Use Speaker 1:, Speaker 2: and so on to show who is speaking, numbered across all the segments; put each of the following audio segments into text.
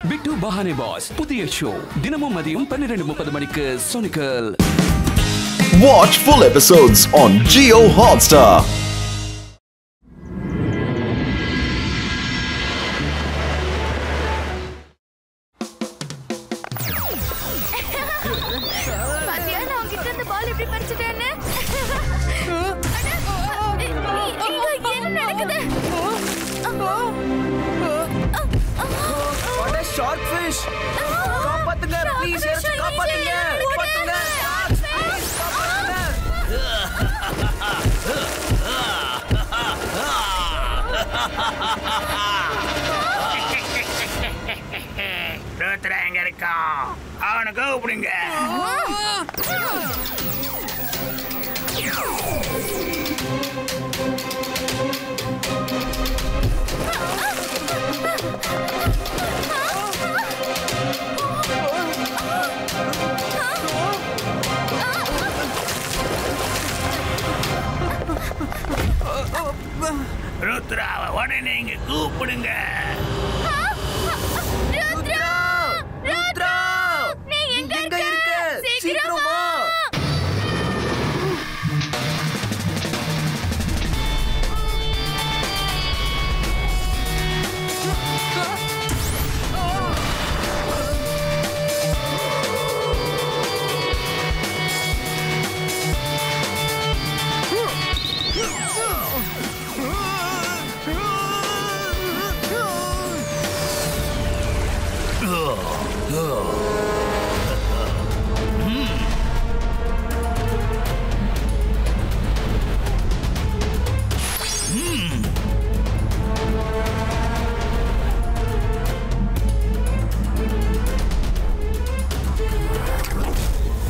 Speaker 1: பிட்டு பஹானே pass புதிய show தினமும் மதியம் 12:30 மணிக்கு சோனிக்கல்.
Speaker 2: Watch full episodes on Jio Hotstar.
Speaker 3: பாத்தியா நான் கிட்ட இந்த பால் எப்படி பறிச்சிட்டேன்னு? என்ன நடக்குது?
Speaker 4: What a shark fish! காப்பாத்துங்க ப்ளீஸ் காப்பாத்துங்க காப்பாத்துங்க ருத்ரா எங்க இருக்கான்? அவனை கூப்பிடுங்க. ருத்ராவை உடனே இங்க கூப்பிடுங்க.
Speaker 3: நீ எங்க இருக்க?
Speaker 4: சீக்கிரம் வா.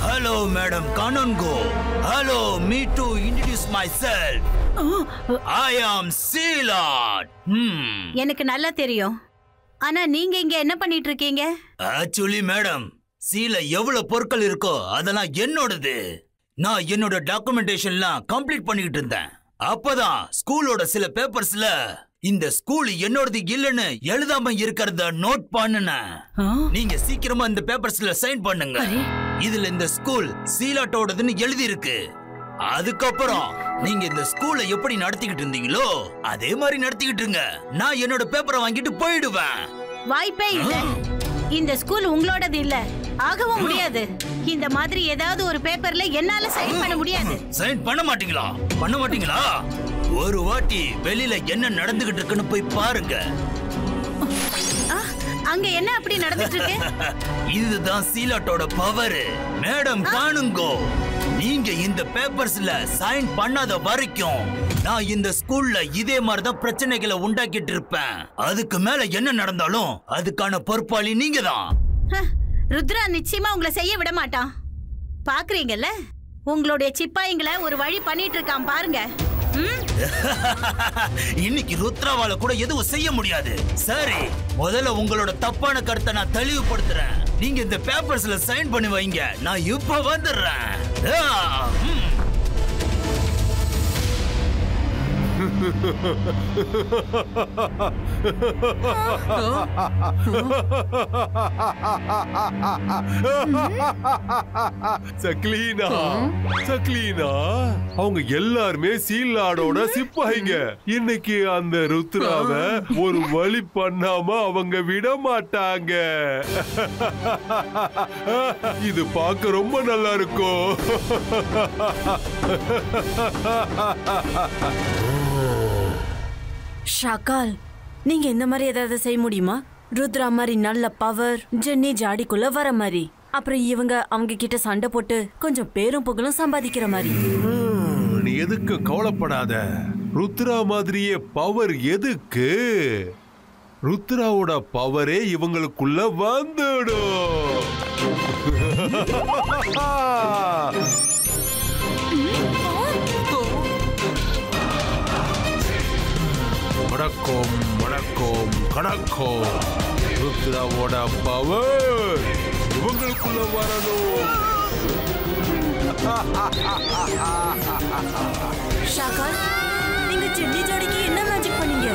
Speaker 4: Hello, Madam Kanongo. Hello, me to introduce myself. I am Sealot.
Speaker 5: எனக்கு நல்லா தெரியும். ஆனா நீங்க இங்க என்ன பண்ணிட்டு இருக்கீங்க?
Speaker 4: Actually, Madam, சீல எவ்வளவு பொருட்கள் இருக்கோ அதெல்லாம் என்னோடது. நான் என்னோட டாக்குமெண்டேஷன்லாம் கம்ப்ளீட் பண்ணிக்கிட்டு இருந்தேன். அப்பதான் ஸ்கூலோட சில பேப்பர்ஸ்ல இந்த ஸ்கூல் என்னோடது இல்லன்னு எழுதாம இருக்கிறத நோட் பண்ணுனேன். நீங்க சீக்கிரமா இந்த பேப்பர்ஸ்ல சைன் பண்ணுங்க. இதுல இந்த ஸ்கூல் சீலாட்டோடதுன்னு எழுதி இருக்கு. அதுக்கப்புறம் நீங்க இந்த ஸ்கூலை எப்படி நடத்திக்கிட்டு இருந்தீங்களோ அதே மாதிரி நடத்திக்கிட்டு இருங்க. நான் என்னோட பேப்பரை வாங்கிட்டு போயிடுவேன்.
Speaker 5: வாய்ப்பே இல்ல. இந்த ஸ்கூல் உங்களோடது இல்ல. ஆகவும் முடியாது. இந்த மாதிரி ஏதாவது ஒரு பேப்பர்ல என்னால சைன் பண்ண முடியாது.
Speaker 4: சைன் பண்ண மாட்டீங்களா? பண்ண மாட்டீங்களா? ஒரு வாட்டி வெளியில என்ன நடந்துகிட்டு இருக்குன்னு போய் பாருங்க.
Speaker 5: அங்க என்ன அப்படி நடந்துட்டு இருக்கு?
Speaker 4: இதுதான் சீலாட்டோட பவர். மேடம் காணுங்கோ, நீங்க இந்த பேப்பர்ஸ்ல சைன் பண்ணாத வரைக்கும் நான் இந்த ஸ்கூல்ல இதே மாதிரி தான் பிரச்சனைகளை உண்டாக்கிட்டு இருப்பேன். அதுக்கு மேல என்ன நடந்தாலும் அதுக்கான பொறுப்பாளி நீங்க தான்.
Speaker 5: ருத்ரா நிச்சயமா உங்களை செய்ய விட மாட்டான். பாக்குறீங்கல்ல, உங்களுடைய சிப்பாய்களை ஒரு வழி பண்ணிட்டு இருக்கான் பாருங்க.
Speaker 4: இன்னைக்கு ருத்ராவால கூட எதுவும் செய்ய முடியாது. சரி, முதல்ல உங்களோட தப்பான கருத்தை நான் தெளிவுபடுத்துறேன். நீங்க இந்த பேப்பர்ஸ்ல சைன் பண்ணி வைங்க. நான் இப்ப வந்துடுறேன்.
Speaker 6: சக்லீனா, சக்லீனா, அவங்க எல்லாருமே சீலாடோட சிப்பாய்ங்க. இன்னைக்கு அந்த ருத்ராவை ஒரு வழி பண்ணாம அவங்க விட மாட்டாங்க. இது பார்க்க ரொம்ப நல்லா இருக்கும்.
Speaker 7: ஷாக்கால், நீங்க இந்த மாதிரி ஏதாவது செய்ய முடியுமா? ருத்ரா மாதிரி நல்ல பவர் ஜென்னி ஜாடிக்குள்ள வர மாதிரி, அப்புறம் அவங்க கிட்ட சண்டை போட்டு கொஞ்சம் பேரும் புகழும் சம்பாதிக்கிற மாதிரி.
Speaker 6: நீ எதுக்கு கவலைப்படாத. ருத்ரா மாதிரியே பவர் எதுக்கு? ருத்ராவோட பவரே இவங்களுக்குள்ள வந்துடும். வணக்கம் வணக்கம் கணக்கம். ருத்ராவோட பவர் இவங்களுக்குள்ள வரணும்.
Speaker 7: ஷாக்கால், நீங்க ஜென்னி ஜாடிக்கு என்ன மேஜிக் பண்ணீங்க?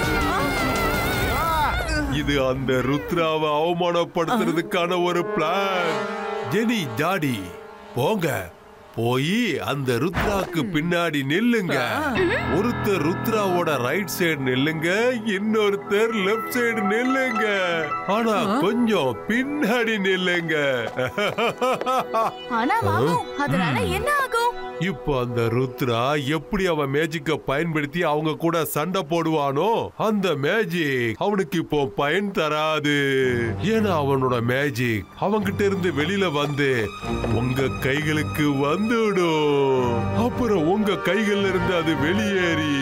Speaker 6: இது அந்த ருத்ராவை அவமானப்படுத்துறதுக்கான ஒரு பிளான். ஜெனி ஜாடி போங்க, போய் அந்த ருத்ராக்கு பின்னாடி நில்லுங்க. ஒருத்தர் ருத்ராவோட ரைட் சைடு நில்லுங்க, இன்னொருத்தர் லெஃப்ட் சைடு நில்லுங்க. ஆனா கொஞ்சம் பின்னாடி நில்லுங்க.
Speaker 3: ஆனா மாமு, அதனால என்ன ஆகும்?
Speaker 6: இப்போ அந்த ருத்ரா எப்படி அவன் மேஜிக்க பயன்படுத்தி அவங்க கூட சண்டை போடுவானோ அந்த மேஜிக் அவனுக்கு இப்போ பயன் தராது. ஏன்னா அவனோட மேஜிக் அவங்கிட்ட இருந்து வெளியில வந்து உங்க கைகளுக்கு வந்துடும். அப்புறம் உங்க கைகள்ல இருந்து அது வெளியேறி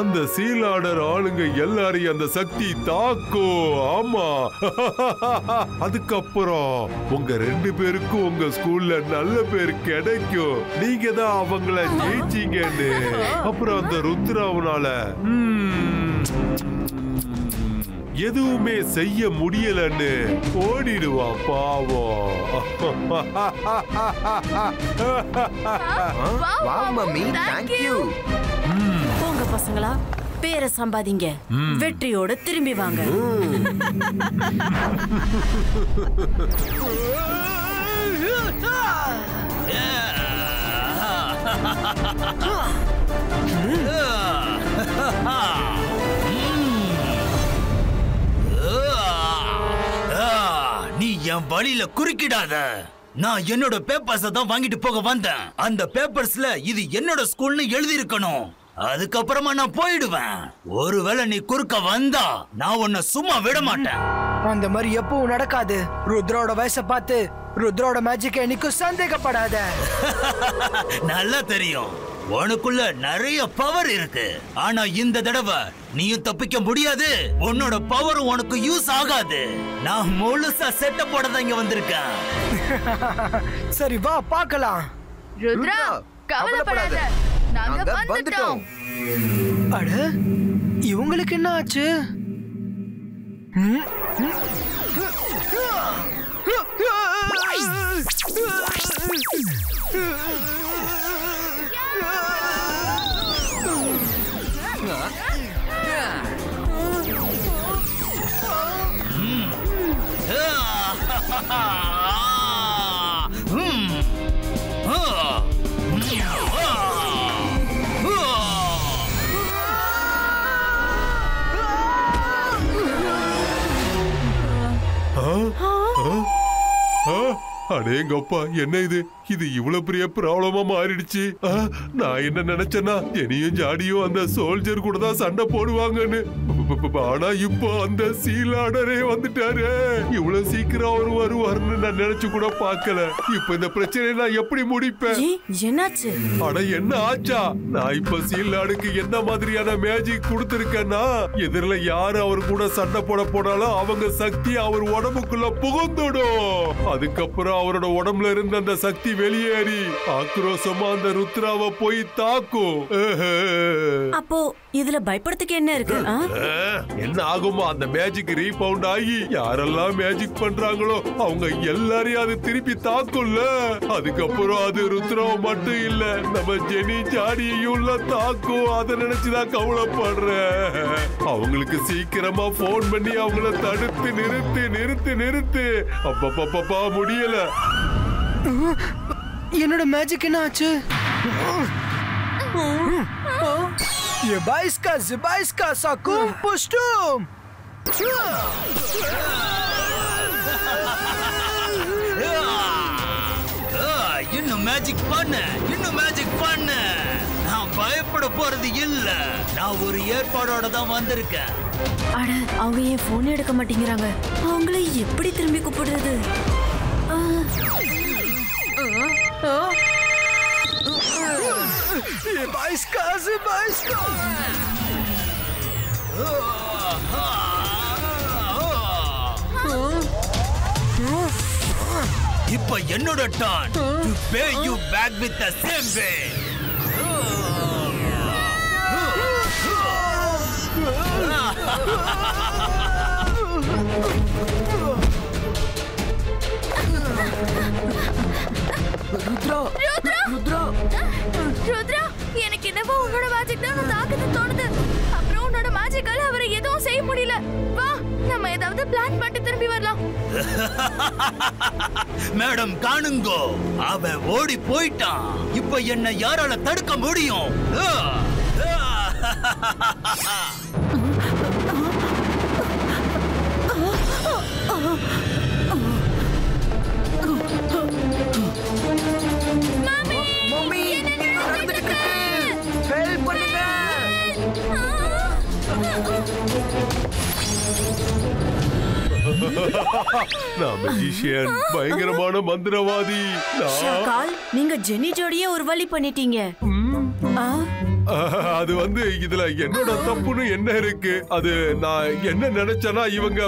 Speaker 6: அந்த சீலாடர் ஆளுங்க எல்லாரையும் அந்த சக்தி தாக்கும். ஆமா, அதுக்கப்புறம் உங்க 2 பேருக்கும் உங்க ஸ்கூல்ல நல்ல பேர் கிடைக்கும். நீங்க தான் அவங்கள ஜெயிச்சீங்கன்னு. அப்புறம் அந்த ருத்ராவனால எதுவுமே செய்ய முடியலன்னு ஓடிடுவான் பாவம்.
Speaker 3: Wow mummy, thank you.
Speaker 7: போங்க பசங்களா, பேரை சம்பாதிங்க, வெற்றியோட திரும்பி வாங்க.
Speaker 4: நீ என் வழியில குறுக்கிடாத. நான் என்னோட பேப்பர்ஸ தான் வாங்கிட்டு போக வந்தேன். அந்த பேப்பர்ஸ்ல இது என்னோட ஸ்கூல்னு எழுதி இருக்கணும். அதுக்கப்புறமா நான் போயிடுவேன். ஒருவேளை நீ குறுக்க வந்தா நான் உன்னை சும்மா விட மாட்டேன்.
Speaker 8: அந்த மாதிரி எப்பவும் நடக்காது. ருத்ரோட வயசை பார்த்து ருத்ரோட மேஜிக் என்னைக்கும் சந்தேகப்படாத.
Speaker 4: நல்லா தெரியும், உனக்குள்ள நிறைய பவர் இருக்கு. ஆனா இந்த தடவை நீயும் தப்பிக்க முடியாது. உன்னோட பவர் உனக்கு யூஸ் ஆகாது. நான் முழுசா செட்டப் போட தான் இங்க வந்திருக்கேன்.
Speaker 8: சரி வா பார்க்கலாம்.
Speaker 3: ருத்ரா, கவலைப்படாத, நாங்க வந்துட்டோம்.
Speaker 8: அட, இவங்களுக்கு என்ன ஆச்சு?
Speaker 6: அடேங்கப்பா, என்ன இது? இது இவ்வளவு பெரிய ப்ராப்ளமா மாறிடுச்சு. நான் என்ன நினைச்சேன்னா ஜெனியும் ஜாடியும் அந்த சோல்ஜர் கூட தான் சண்டை போடுவாங்கன்னு. ஆனா இப்போ அந்த சீலாடரே வந்துட்டாரு. இவ்வளவு சீக்கிரம் அவர் வருவாருன்னு நான் நினைச்சு கூட பார்க்கல. இப்ப இந்த பிரச்சனையை நான் எப்படி முடிப்பேன்?
Speaker 7: என்னாச்சு?
Speaker 6: அட என்ன ஆச்சா? நான் இப்ப சீலாடுக்கு என்ன மாதிரியான மேஜிக் கொடுத்திருக்கேன்னா, எதிரில யாரு அவர் கூட சண்டை போனாலும் அவங்க சக்தி அவர் உடம்புக்குள்ள புகுந்துடும். அதுக்கப்புறம் அவரோட உடம்புல இருந்து அந்த சக்தி வெளியேறி ஆக்ரோஷமா அந்த ருத்ராவை போய் தாக்கும்.
Speaker 7: அப்போ இதுல பயப்படுறதுக்கு என்ன இருக்கு?
Speaker 6: என்ன ஆகுமா? அந்த மேஜிக் ரீபவுண்ட் ஆகி யாரெல்லாம் மேஜிக் பண்றாங்களோ அவங்க எல்லாரையும் அது திருப்பி தாக்கும்ல. அதுக்கப்புறம் அது ருத்ராவை மட்டும் இல்ல, நம்ம ஜெனி ஜாடியையும் தாக்கும். அதை நினைச்சுதான் கவலைப்படுறேன். அவங்களுக்கு சீக்கிரமா போன் பண்ணி அவங்கள தடுத்து நிறுத்து. அப்பப்பா முடியல.
Speaker 8: என்னோட மேஜிக் என்ன ஆச்சு? Zibaiska, Sakum, Pustum!
Speaker 4: இன்னும் மேஜிக் பண்ணு. நான் பயப்பட போறது இல்ல. நான் ஒரு ஏற்பாடோட தான் வந்திருக்கேன்.
Speaker 7: அட, அவங்க ஏன் போன் எடுக்க மாட்டேங்கிறாங்க? அவங்கள எப்படி திரும்பி கூப்பிடுறது?
Speaker 8: Zibaiska!
Speaker 4: இப்ப என்னோட turn to pay you back with the same way.
Speaker 3: Rudra, எனக்கு என்னவோ உன்னோட மேஜிக் தான் தாக்குது தோணுது. அப்புறம் உன்னோட மேஜிக்கால அவரை எதுவும் செய்ய முடியல. வா, நம்ம ஏதாவது பிளான் பண்ணிட்டு திரும்பி வரலாம்.
Speaker 4: மேடம் காணுங்கோ, அவன் ஓடி போயிட்டான். இப்ப என்ன யாரால தடுக்க முடியும்?
Speaker 3: மம்மி என்ன நடந்துட்டு
Speaker 8: ஹெல்ப் பண்ணுங்க.
Speaker 6: நான் மெஜிஷியன், பயங்கரமான மந்திரவாதி.
Speaker 7: ஷாக்கால், நீங்க ஜெனி ஜோடியே ஒரு வழி பண்ணிட்டீங்க.
Speaker 6: அது இதுல என்னோட தப்புன்னு என்ன இருக்கு? அது நான் என்ன நினைச்சேன்னா இவங்க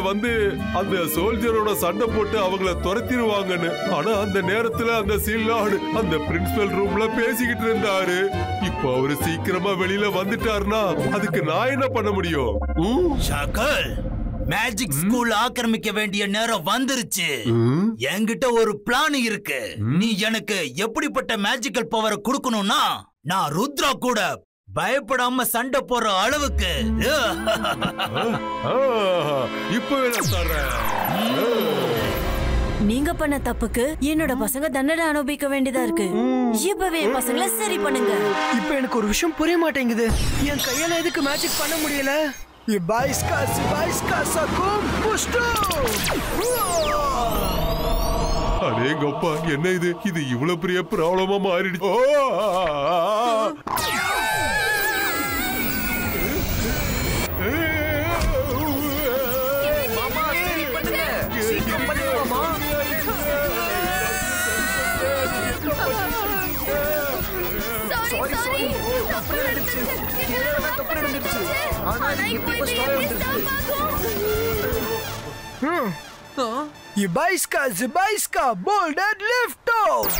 Speaker 6: அந்த சோல்ஜரோட சண்டை போட்டு அவங்கள துரத்திடுவாங்கன்னு. ஆனா அந்த நேரத்துல அந்த சீல்லாடு அந்த பிரின்சிபல் ரூம்ல பேசிக்கிட்டு இருந்தாரு. இப்போ அவரு சீக்கிரமா வெளியில வந்துட்டாருன்னா அதுக்கு நான் என்ன பண்ண முடியும்?
Speaker 4: ஷாக்கல், மேஜிக் ஸ்கூல் ஆக்கிரமிக்க வேண்டிய நேரம் வந்துருச்சு. என்கிட்ட ஒரு பிளான் இருக்கு. நீ எனக்கு எப்படிப்பட்ட மேஜிக்கல் பவரை கொடுக்கணும்னா, நான் ருத்ரா கூட பயப்படாம சண்டை போற அளவுக்கு
Speaker 6: இப்பவே நான் தர்றேன்.
Speaker 7: நீங்க பண்ண தப்புக்கு என்னோட பசங்க தண்டனை அனுபவிக்க வேண்டியதா இருக்கு. இப்பவே என் பசங்களை சரி பண்ணுங்க.
Speaker 8: இப்ப எனக்கு ஒரு விஷயம் புரிய மாட்டேங்குது. என் கையால எதுக்கு மேஜிக் பண்ண முடியல?
Speaker 6: அடே கப்பா, என்ன இது? இது இவ்வளவு பெரிய ப்ராப்ளமா மாறிடுச்சு.
Speaker 8: Zibaiska, bold and lift off.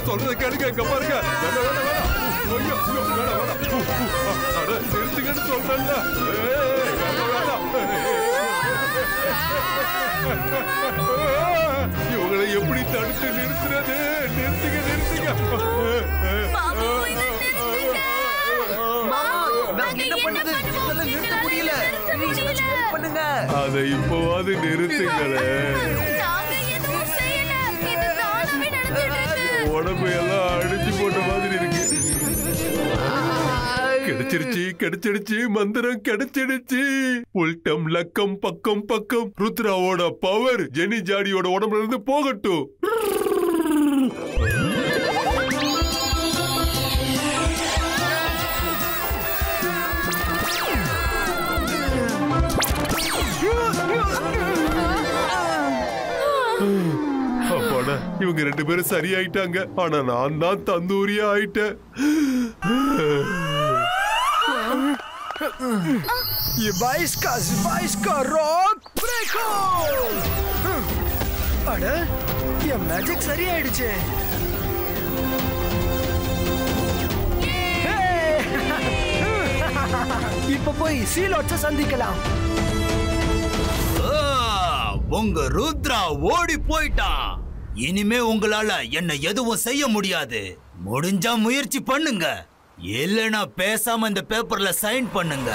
Speaker 6: சொல்றது கேளுங்க, கப்பா இருக்க. நிறுத்துங்கன்னு சொல்றேன்ல. இவங்களை எப்படி தடுத்து நிறுத்துறது? நிறுத்துங்க, நிறுத்துங்க. அதை இப்போவாது நிறுத்துங்களேன். உடம்பு எல்லாம் அடிச்சு போட்ட மாதிரி இருக்கு. கிடைச்சிருச்சு, கிடைச்சிருச்சு, மந்திரம் கிடைச்சிடுச்சு. உல்டம் லக்கம் பக்கம் பக்கம். ருத்ராவோட பவர் ஜெனி ஜாடியோட உடம்புல இருந்து போகட்டும். அப்பாடா, இவங்க ரெண்டு பேரும் சரியாயிட்டாங்க. ஆனா நான் தான் தந்தூரியா ஆயிட்டேன்.
Speaker 8: ராக் பிரேக்கோ. அட, என் மேஜிக் சரியாயிடுச்சு. இப்ப போய் சீலோட்ஸ சந்திக்கலாம்.
Speaker 4: உங்க ருத்ரா ஓடி போயிட்டான். இனிமே உங்களால என்ன எதுவும் செய்ய முடியாது. முடிஞ்சா முயற்சி பண்ணுங்க, இல்லனா பேசாம இந்த பேப்பர்ல சைன் பண்ணுங்க.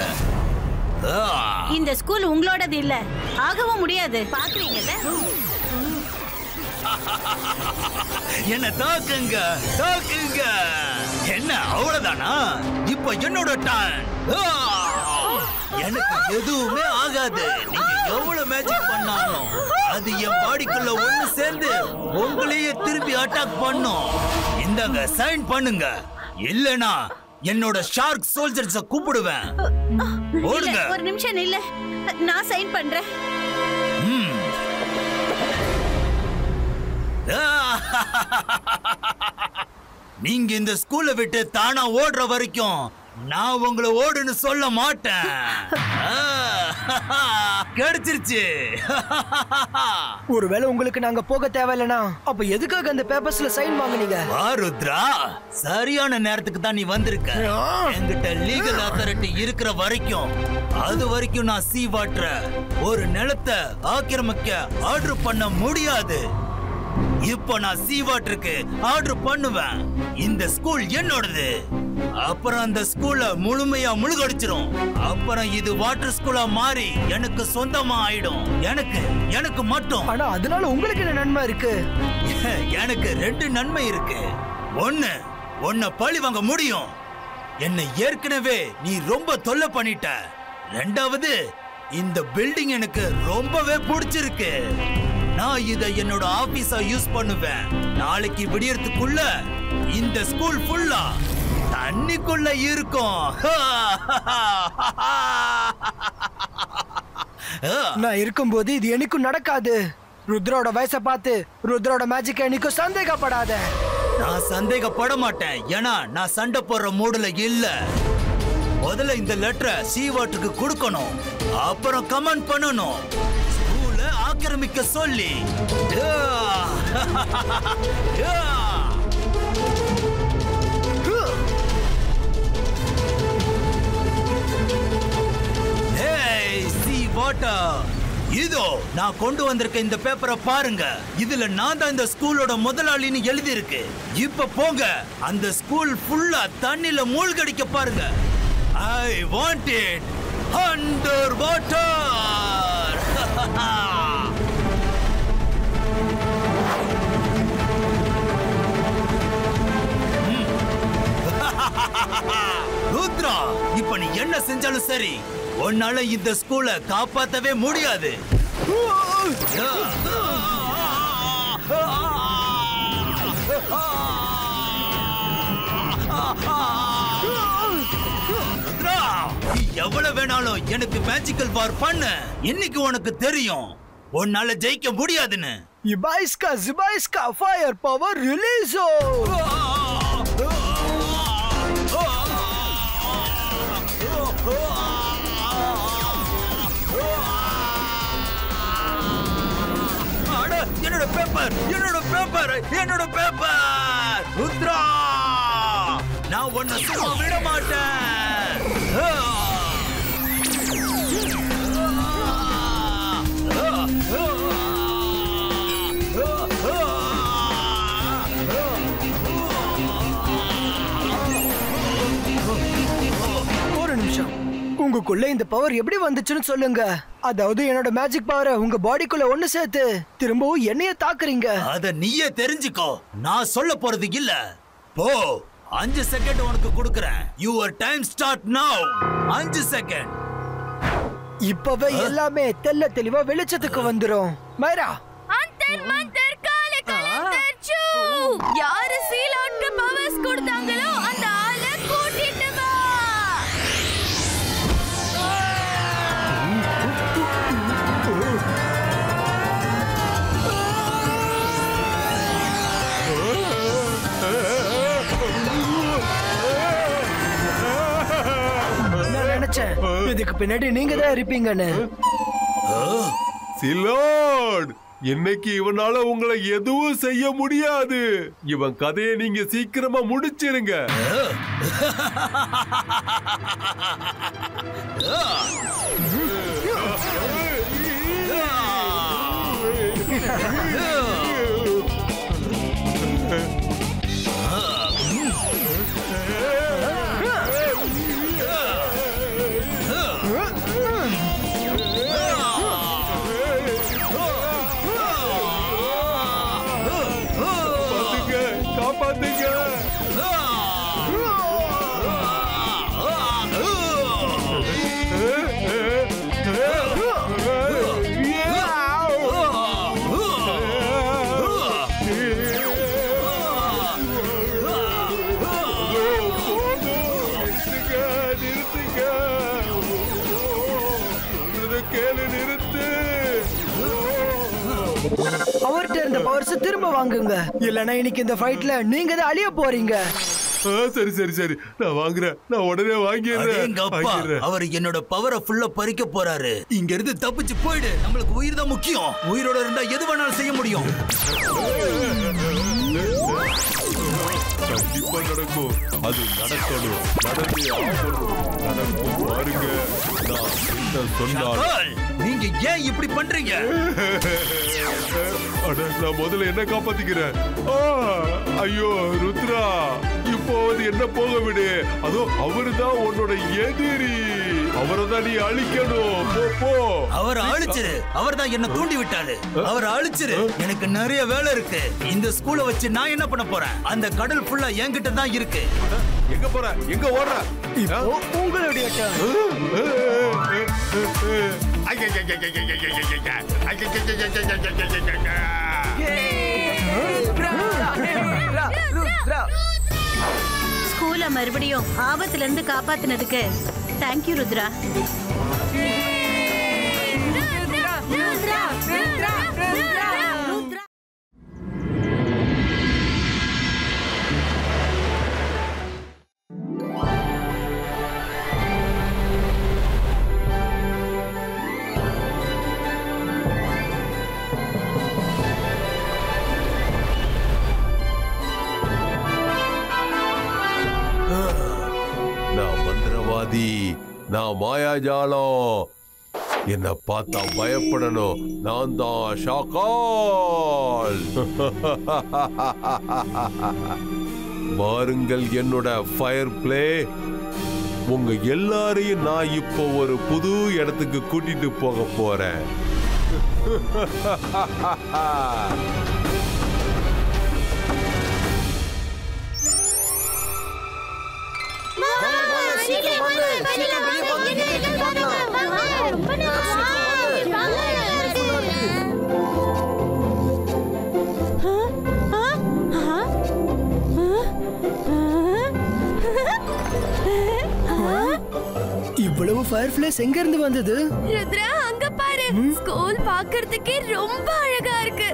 Speaker 5: இந்த ஸ்கூல் உங்களோடது இல்ல, ஆகவும் முடியாது. பாக்குறீங்கல்ல?
Speaker 4: என்ன தாக்குங்க, தாக்குங்க. என்ன அவ்வளவுதானா? இப்ப என்னோட டைம். எனக்கு எதுவுமே ஆகாது. நீங்க எவ்வளவு மேஜிக் பண்ணாலும் அது என் பாடிக்குள்ள ஒண்ணு சேர்ந்து உங்களையே திருப்பி அட்டாக் பண்ணும். இந்தாங்க, சைன் பண்ணுங்க, இல்லனா என்னோட ஷார்க் சோல்ஜர்ஸ கூப்பிடுவேன். ஓடுங்க.
Speaker 5: ஒரு நிமிஷம் இல்ல, நான் சைன் பண்றேன்.
Speaker 4: நீங்க இந்த ஸ்கூலை விட்டு தானா ஓடுற வரைக்கும் நான் உங்களை ஓடுன்னு சொல்ல மாட்டேன். கிடைச்சிருச்சு.
Speaker 8: ஒருவேளை உங்களுக்கு நாங்க போக தேவையில்லைனா அப்ப எதுக்காக அந்த பேப்பர்ஸ்ல சைன் வாங்குனீங்க?
Speaker 4: ருத்ரா, சரியான நேரத்துக்கு தான் நீ வந்திருக்க. என்கிட்ட லீகல் அத்தாரிட்டி இருக்கிற வரைக்கும் அது வரைக்கும் நான் சீ வாட்டர ஒரு நிலத்தை ஆக்கிரமிக்க ஆர்டர் பண்ண முடியாது. இப்போ நான் சீ வாட்டருக்கு ஆர்டர் பண்ணுவேன். இந்த ஸ்கூல் என்னோடது. அப்புறம் அந்த ஸ்கூல முழுமையா முழுகடிச்சிரும். அப்புறம் இது வாட்டர் ஸ்கூலா மாறி எனக்கு சொந்தமா ஆயிடும். எனக்கு மட்டும்.
Speaker 8: ஆனா அதனால உங்களுக்கு என்ன நன்மை இருக்கு?
Speaker 4: எனக்கு 2 நன்மை இருக்கு. ஒன்னு பழி வாங்க முடியும். என்னை ஏற்கனவே நீ ரொம்ப தொல்லை பண்ணிட்ட. 2வது, இந்த பில்டிங் எனக்கு ரொம்பவே பிடிச்சிருக்கு. நான் இதை என்னோட ஆபீஸா யூஸ் பண்ணுவேன். நாளைக்கு விடியறதுக்குள்ள இந்த ஸ்கூல் ஃபுல்லா தண்ணிக்குள்ள இருக்கும்.
Speaker 8: நான் இருக்கும்போது இது எனக்கும் நடக்காது. ருத்ரோட வயசை பார்த்து ருத்ரோட மேஜிக் எனக்கும் சந்தேகப்படாத.
Speaker 4: நான் சந்தேகப்பட மாட்டேன். ஏன்னா நான் சண்டை போடுற மூடுல இல்ல. முதல்ல இந்த லெட்டரை சீவாட்டுக்கு கொடுக்கணும். அப்புறம் கமெண்ட் பண்ணணும். ஸ்கூலை ஆக்கிரமிக்க சொல்லி. இதோ நான் கொண்டு வந்திருக்க இந்த பேப்பரை பாருங்க. இதுல நான் தான் இந்த ஸ்கூலோட முதலாளின்னு எழுதி இருக்கு. இப்ப போங்க, அந்த ஸ்கூல் ஃபுல்லா தண்ணில மூழ்கடிக்க பாருங்க. I want it underwater. Rudra, இப்ப நீ என்ன செஞ்சாலும் சரி, உன்னால இந்த ஸ்கூலை காப்பாத்தவே முடியாது. ருத்ரா, நீ எவ்வளவு வேணாலும் எனக்கு மேஜிக்கல் வார் பண்ண. இன்னைக்கு உனக்கு தெரியும் உன்னால ஜெயிக்க முடியாதுன்னு.
Speaker 8: இபாய்ஸ்கா ஜிபாய்ஸ்கா ஃபயர் பவர் ரிலீஸோ.
Speaker 4: என்னோட பேப்பர், என்னோட பேப்பர், என்னோட பேப்பர். ருத்ரா, நான் உன்னை சும்மா விட மாட்டேன்.
Speaker 8: ஒரு நிமிஷம், உங்களுக்குள்ள இந்த பவர் எப்படி வந்துச்சுன்னு சொல்லுங்க. அதாவது என்னோட மேஜிக் பவரை உங்க பாடிக்குள்ள ஒண்ணு சேர்த்து திரும்பவும் என்னைய தாக்குறீங்க.
Speaker 4: அத நீயே தெரிஞ்சுக்கோ. நான் சொல்ல போறது இல்ல. போ, 5 செகண்ட் உனக்கு கொடுக்கறேன். யுவர் டைம் ஸ்டார்ட் நவ. 5 செகண்ட்.
Speaker 8: இப்பவே எல்லாமே தெல்ல தெளிவா வெளிச்சத்துக்கு வந்துரும். மைரா,
Speaker 3: அந்தர் மந்தர் காலே கலந்தர் சூ. யாரு சீலாட்க்கு பவர்ஸ் கொடுத்தாங்களோ அந்த ஆளை கூட்டிட்டு வா.
Speaker 8: நான் நினைச்சேன் இதுக்கு பின்னாடி நீங்க தான் இருப்பீங்கன்னு.
Speaker 6: சிலோன், இன்னைக்கு இவனால உங்களை எதுவும் செய்ய முடியாது. இவன் கதையை நீங்க சீக்கிரமா முடிச்சிருங்க. காப்பாத்துங்க.
Speaker 8: அவர்கிட்ட இருந்த பவர்ஸ் திரும்ப வாங்குங்க. இல்லனா இன்னைக்கு இந்த ஃபைட்ல நீங்க தான் அழிய போறீங்க.
Speaker 6: சரி சரி சரி நான் வாங்குறேன், நான் உடனே வாங்கிடுறேன்.
Speaker 4: அவர் என்னோட பவரை ஃபுல்லா பறிக்க போறாரு. இங்க இருந்து தப்பிச்சு போயிடு. நம்மளுக்கு உயிர் தான் முக்கியம். உயிரோட இருந்தா எது வேணாலும் செய்ய முடியும்.
Speaker 6: கண்டிப்பா நடக்கும். அது நடக்கணும், நடந்தே ஆகணும். நடக்கும் பாருங்க. நான் என்ன சொன்னாலும்
Speaker 4: நீங்க ஏன் இப்படி பண்றீங்க?
Speaker 6: நான் முதல்ல என்ன காப்பாத்திக்கிறேன். ஐயோ ருத்ரா, இப்போ என்ன போக விடு. அதோ அவருதான் உன்னோட எதிரி. அவரை தான் நீ அழிக்கணும். போ.
Speaker 4: அவரை அழிச்சிரு. அவர் தான் என்ன தூண்டி விட்டாரு. அவரை அழிச்சிரு. எனக்கு நிறைய வேலை இருக்கு. இந்த ஸ்கூலை வச்சு நான் என்ன பண்ண போறேன்? அந்த கடல் ஃபுல்லா என்கிட்ட தான் இருக்கு.
Speaker 6: எங்க போற? எங்க ஓடுற?
Speaker 8: உங்களுடைய
Speaker 5: ஸ்கூல மறுபடியும் ஆபத்துல இருந்து காப்பாத்தினதுக்கு தேங்க்யூ ருத்ரா.
Speaker 6: நான் மந்திரவாதி, நான் மாயாஜாலம். என்ன பார்த்தா பயப்படணும். நான் தான் ஷாக்கால். பாருங்கள் என்னோட ஃபயர் பிளே. உங்க எல்லாரையும் நான் இப்போ ஒரு புது இடத்துக்கு கூட்டிட்டு போக போறேன்.
Speaker 8: இவ்வளவு ஃபயர்ஃப்ளைஸ் எங்க இருந்து வந்தது?
Speaker 3: ருத்ரா அங்க பாரு. ஸ்கூல் பார்க்கிறதுக்கே ரொம்ப அழகா இருக்கு.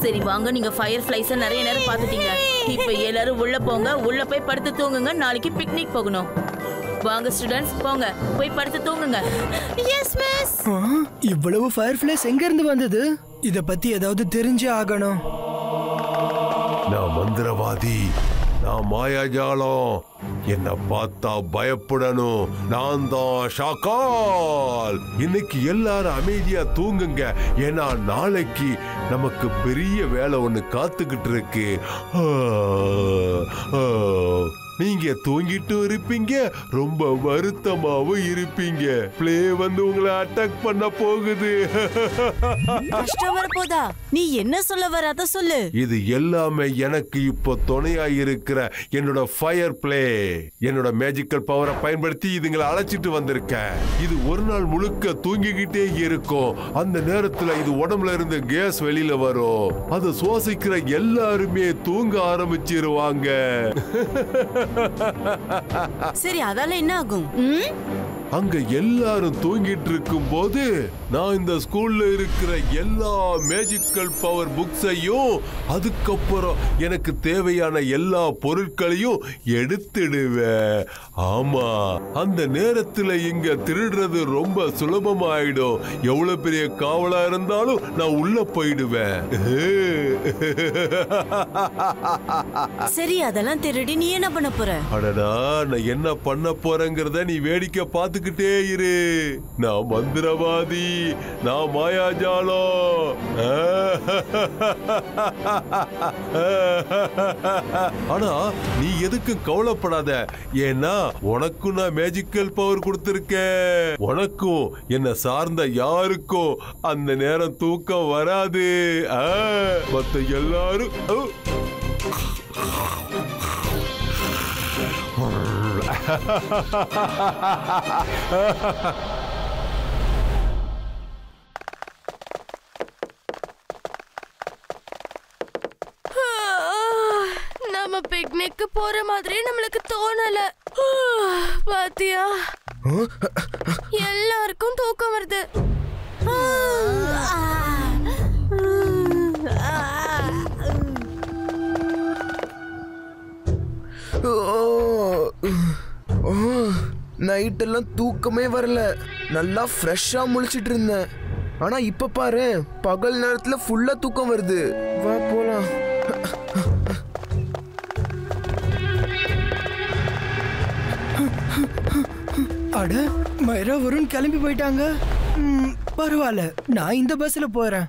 Speaker 9: சரி வாங்க, நீங்க ஃபயர் ஃப்ளைஸ நிறைய நேரம் பாத்துட்டீங்க. இப்ப எல்லாரும் உள்ள போங்க. உள்ள போய் படுத்து தூங்குங்க. நாளைக்கு பிக்னிக் போகணும். வாங்க ஸ்டூடண்ட்ஸ், போங்க போய் படுத்து தூங்குங்க.
Speaker 3: Yes miss.
Speaker 8: இவ்வளவு ஃபயர்ஃப்ளைஸ் எங்க இருந்து வந்தது? இத பத்தி ஏதாவது தெரிஞ்சே ஆகணும்.
Speaker 6: நான் மந்திரவாதி, நான் மாயாஜாலம். என்ன பார்த்தா பயப்படணும். நான் தான் ஷாக்கால். இன்னைக்கு எல்லாரும் அமைதியா தூங்குங்க. ஏன்னா நாளைக்கு நமக்கு பெரிய வேலை ஒண்ணு காத்துக்கிட்டு இருக்கு. நீங்க தூங்கிட்டு இருப்பீங்க, ரொம்ப வருத்தமாவும் இருப்பீங்க. பிளே வந்து உங்களை அட்டாக் பண்ண போகுது.
Speaker 7: கஷ்டம் வரப்போதா? நீ என்ன சொல்ல வர அத சொல்லு.
Speaker 6: இது எல்லாமே எனக்கு இப்போ துணையா இருக்கிற என்னோட ஃபயர் பிளே. என்னோட மேஜிக்கல் பவரை பயன்படுத்தி இதுங்களை அழைச்சிட்டு வந்திருக்கேன். இது ஒரு நாள் முழுக்க தூங்கிக்கிட்டே இருக்கும். அந்த நேரத்துல இது உடம்புல இருந்து கேஸ் வெளியில வரும். அதை சுவாசிக்கிற எல்லாருமே தூங்க ஆரம்பிச்சிருவாங்க.
Speaker 7: சரி, அதால என்ன ஆகும்?
Speaker 6: அங்க எல்லாரும் தூங்கிட்டு இருக்கும் போது நான் இந்த ஸ்கூல்ல இருக்கிற எல்லா மேஜிக்கல் பவர் புக்ஸையும், அதுக்கப்புறம் எனக்கு தேவையான எல்லா பொருட்களையும் எடுத்துடுவேன். ஆமா, அந்த நேரத்துல இங்க திருடுறது ரொம்ப சுலபமாயிடும். எவ்வளவு பெரிய காவலா இருந்தாலும் நான் உள்ள போயிடுவேன்.
Speaker 7: சரி, அதெல்லாம் திருடி நீ என்ன பண்ண போற?
Speaker 6: அடடா, நான் என்ன பண்ண போறேங்கிறத நீ வேடிக்கை பார்த்துக்கிட்டே இரு. நான் மந்திரவாதி, நான் மாயாஜாலம். ஆனா நீ எதுக்கு கவலைப்படாத. ஏன்னா உனக்கும் நான் மேஜிக்கல் பவர் கொடுத்திருக்கேன். உனக்கும் என்ன சார்ந்த யாருக்கும் அந்த நேரம் தூக்கம் வராது. மத்த எல்லாரும்
Speaker 3: நம்ம பிக்னிக்கு போற மாதிரி நம்மளுக்கு தோணல. பாத்தியா, எல்லாருக்கும் தூக்கம் வருது.
Speaker 10: நைட் எல்லாம் தூக்கமே வரல. நல்லா ஃப்ரெஷ்ஷா முழிச்சிட்டு இருந்தேன். ஆனா இப்ப பாரு, பகல் நேரத்துல ஃபுல்லா தூக்கம் வருது. வா போலாம்.
Speaker 8: அட, மைரா வருண் கிளம்பி போயிட்டாங்க. பரவாயில்ல, நான் இந்த பஸ்ல போறேன்.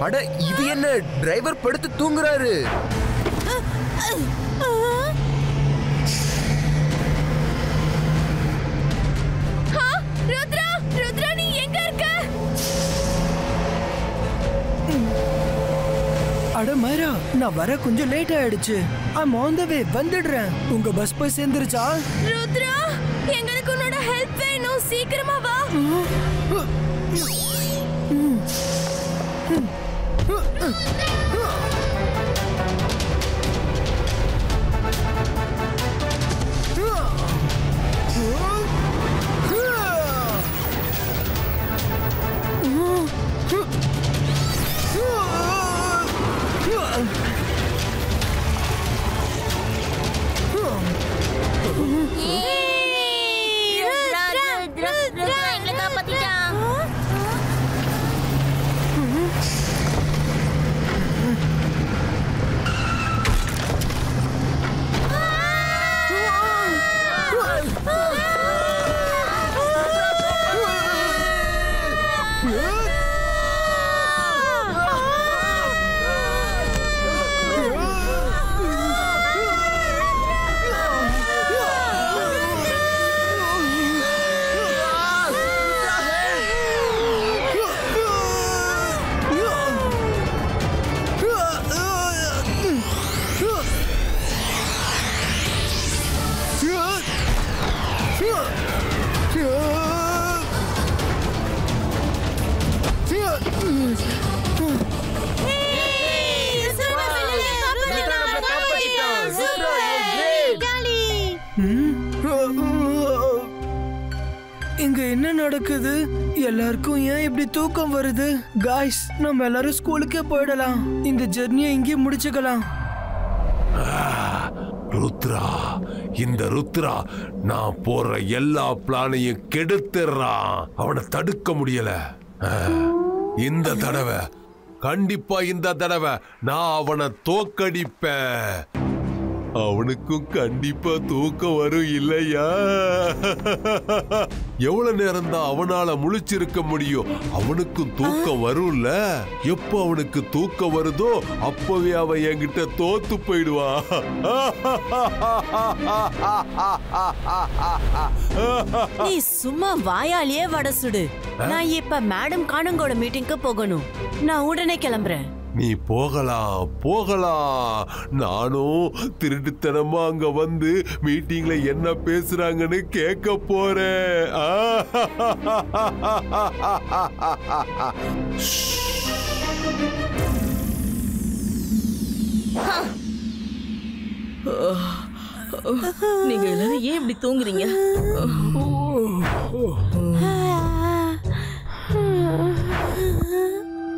Speaker 10: அட, இது என்ன? டிரைவர் படுத்து தூங்குறாரு.
Speaker 3: ருத்ரா, ருத்ரா நீ எங்க இருக்க?
Speaker 8: அட மைரா, நான் வர கொஞ்சம் லேட் ஆயிடுச்சு. I'm on the way, வந்துடுறேன். உங்க பஸ் போய் சேர்ந்துருச்சா?
Speaker 3: ருத்ரா, எங்களுக்கு உன்னோட ஹெல்ப் வேணும். சீக்கிரமா வா.
Speaker 8: இங்க என்ன நடக்குது? எல்லாருக்கும் ஏன் இப்படி தூக்கம் வருது? காய்ஸ், நம்ம எல்லாரும் ஸ்கூலுக்கே போயிடலாம். இந்த ஜெர்னியை இங்கே முடிச்சுக்கலாம்.
Speaker 6: ருத்ரா, இந்த ருத்ரா நான் போற எல்லா பிளானையும் கெடுத்துறான். அவனை தடுக்க முடியல. இந்த தடவை கண்டிப்பா, இந்த தடவை நான் அவனை தோக்கடிப்பேன். அவனுக்கும் கண்டிப்பா தூக்கம் வரும் இல்லையா? எவ்வளவு நேரம் தான் அவனால முழிச்சிருக்க முடியும்? அவனுக்கும் தூக்கம் வரும்ல. எப்போ அவனுக்கு தூக்கம் வருதோ அப்பவே அவன் என்கிட்ட தோத்து போயிடுவான்.
Speaker 7: நீ சும்மா வாயாலேயே வட சுடு. நான் இப்ப மேடம் காணுங்கோட மீட்டிங்க்கு போகணும். நான் உடனே கிளம்புறேன்.
Speaker 6: நீ போகலாம் போகலாம். நானும் திருட்டுத்தனமா அங்க வந்து மீட்டிங்ல என்ன பேசுறாங்கன்னு கேட்க போறேன்.
Speaker 9: நீங்க எல்லாரும் ஏன் இப்படி தூங்குறீங்க?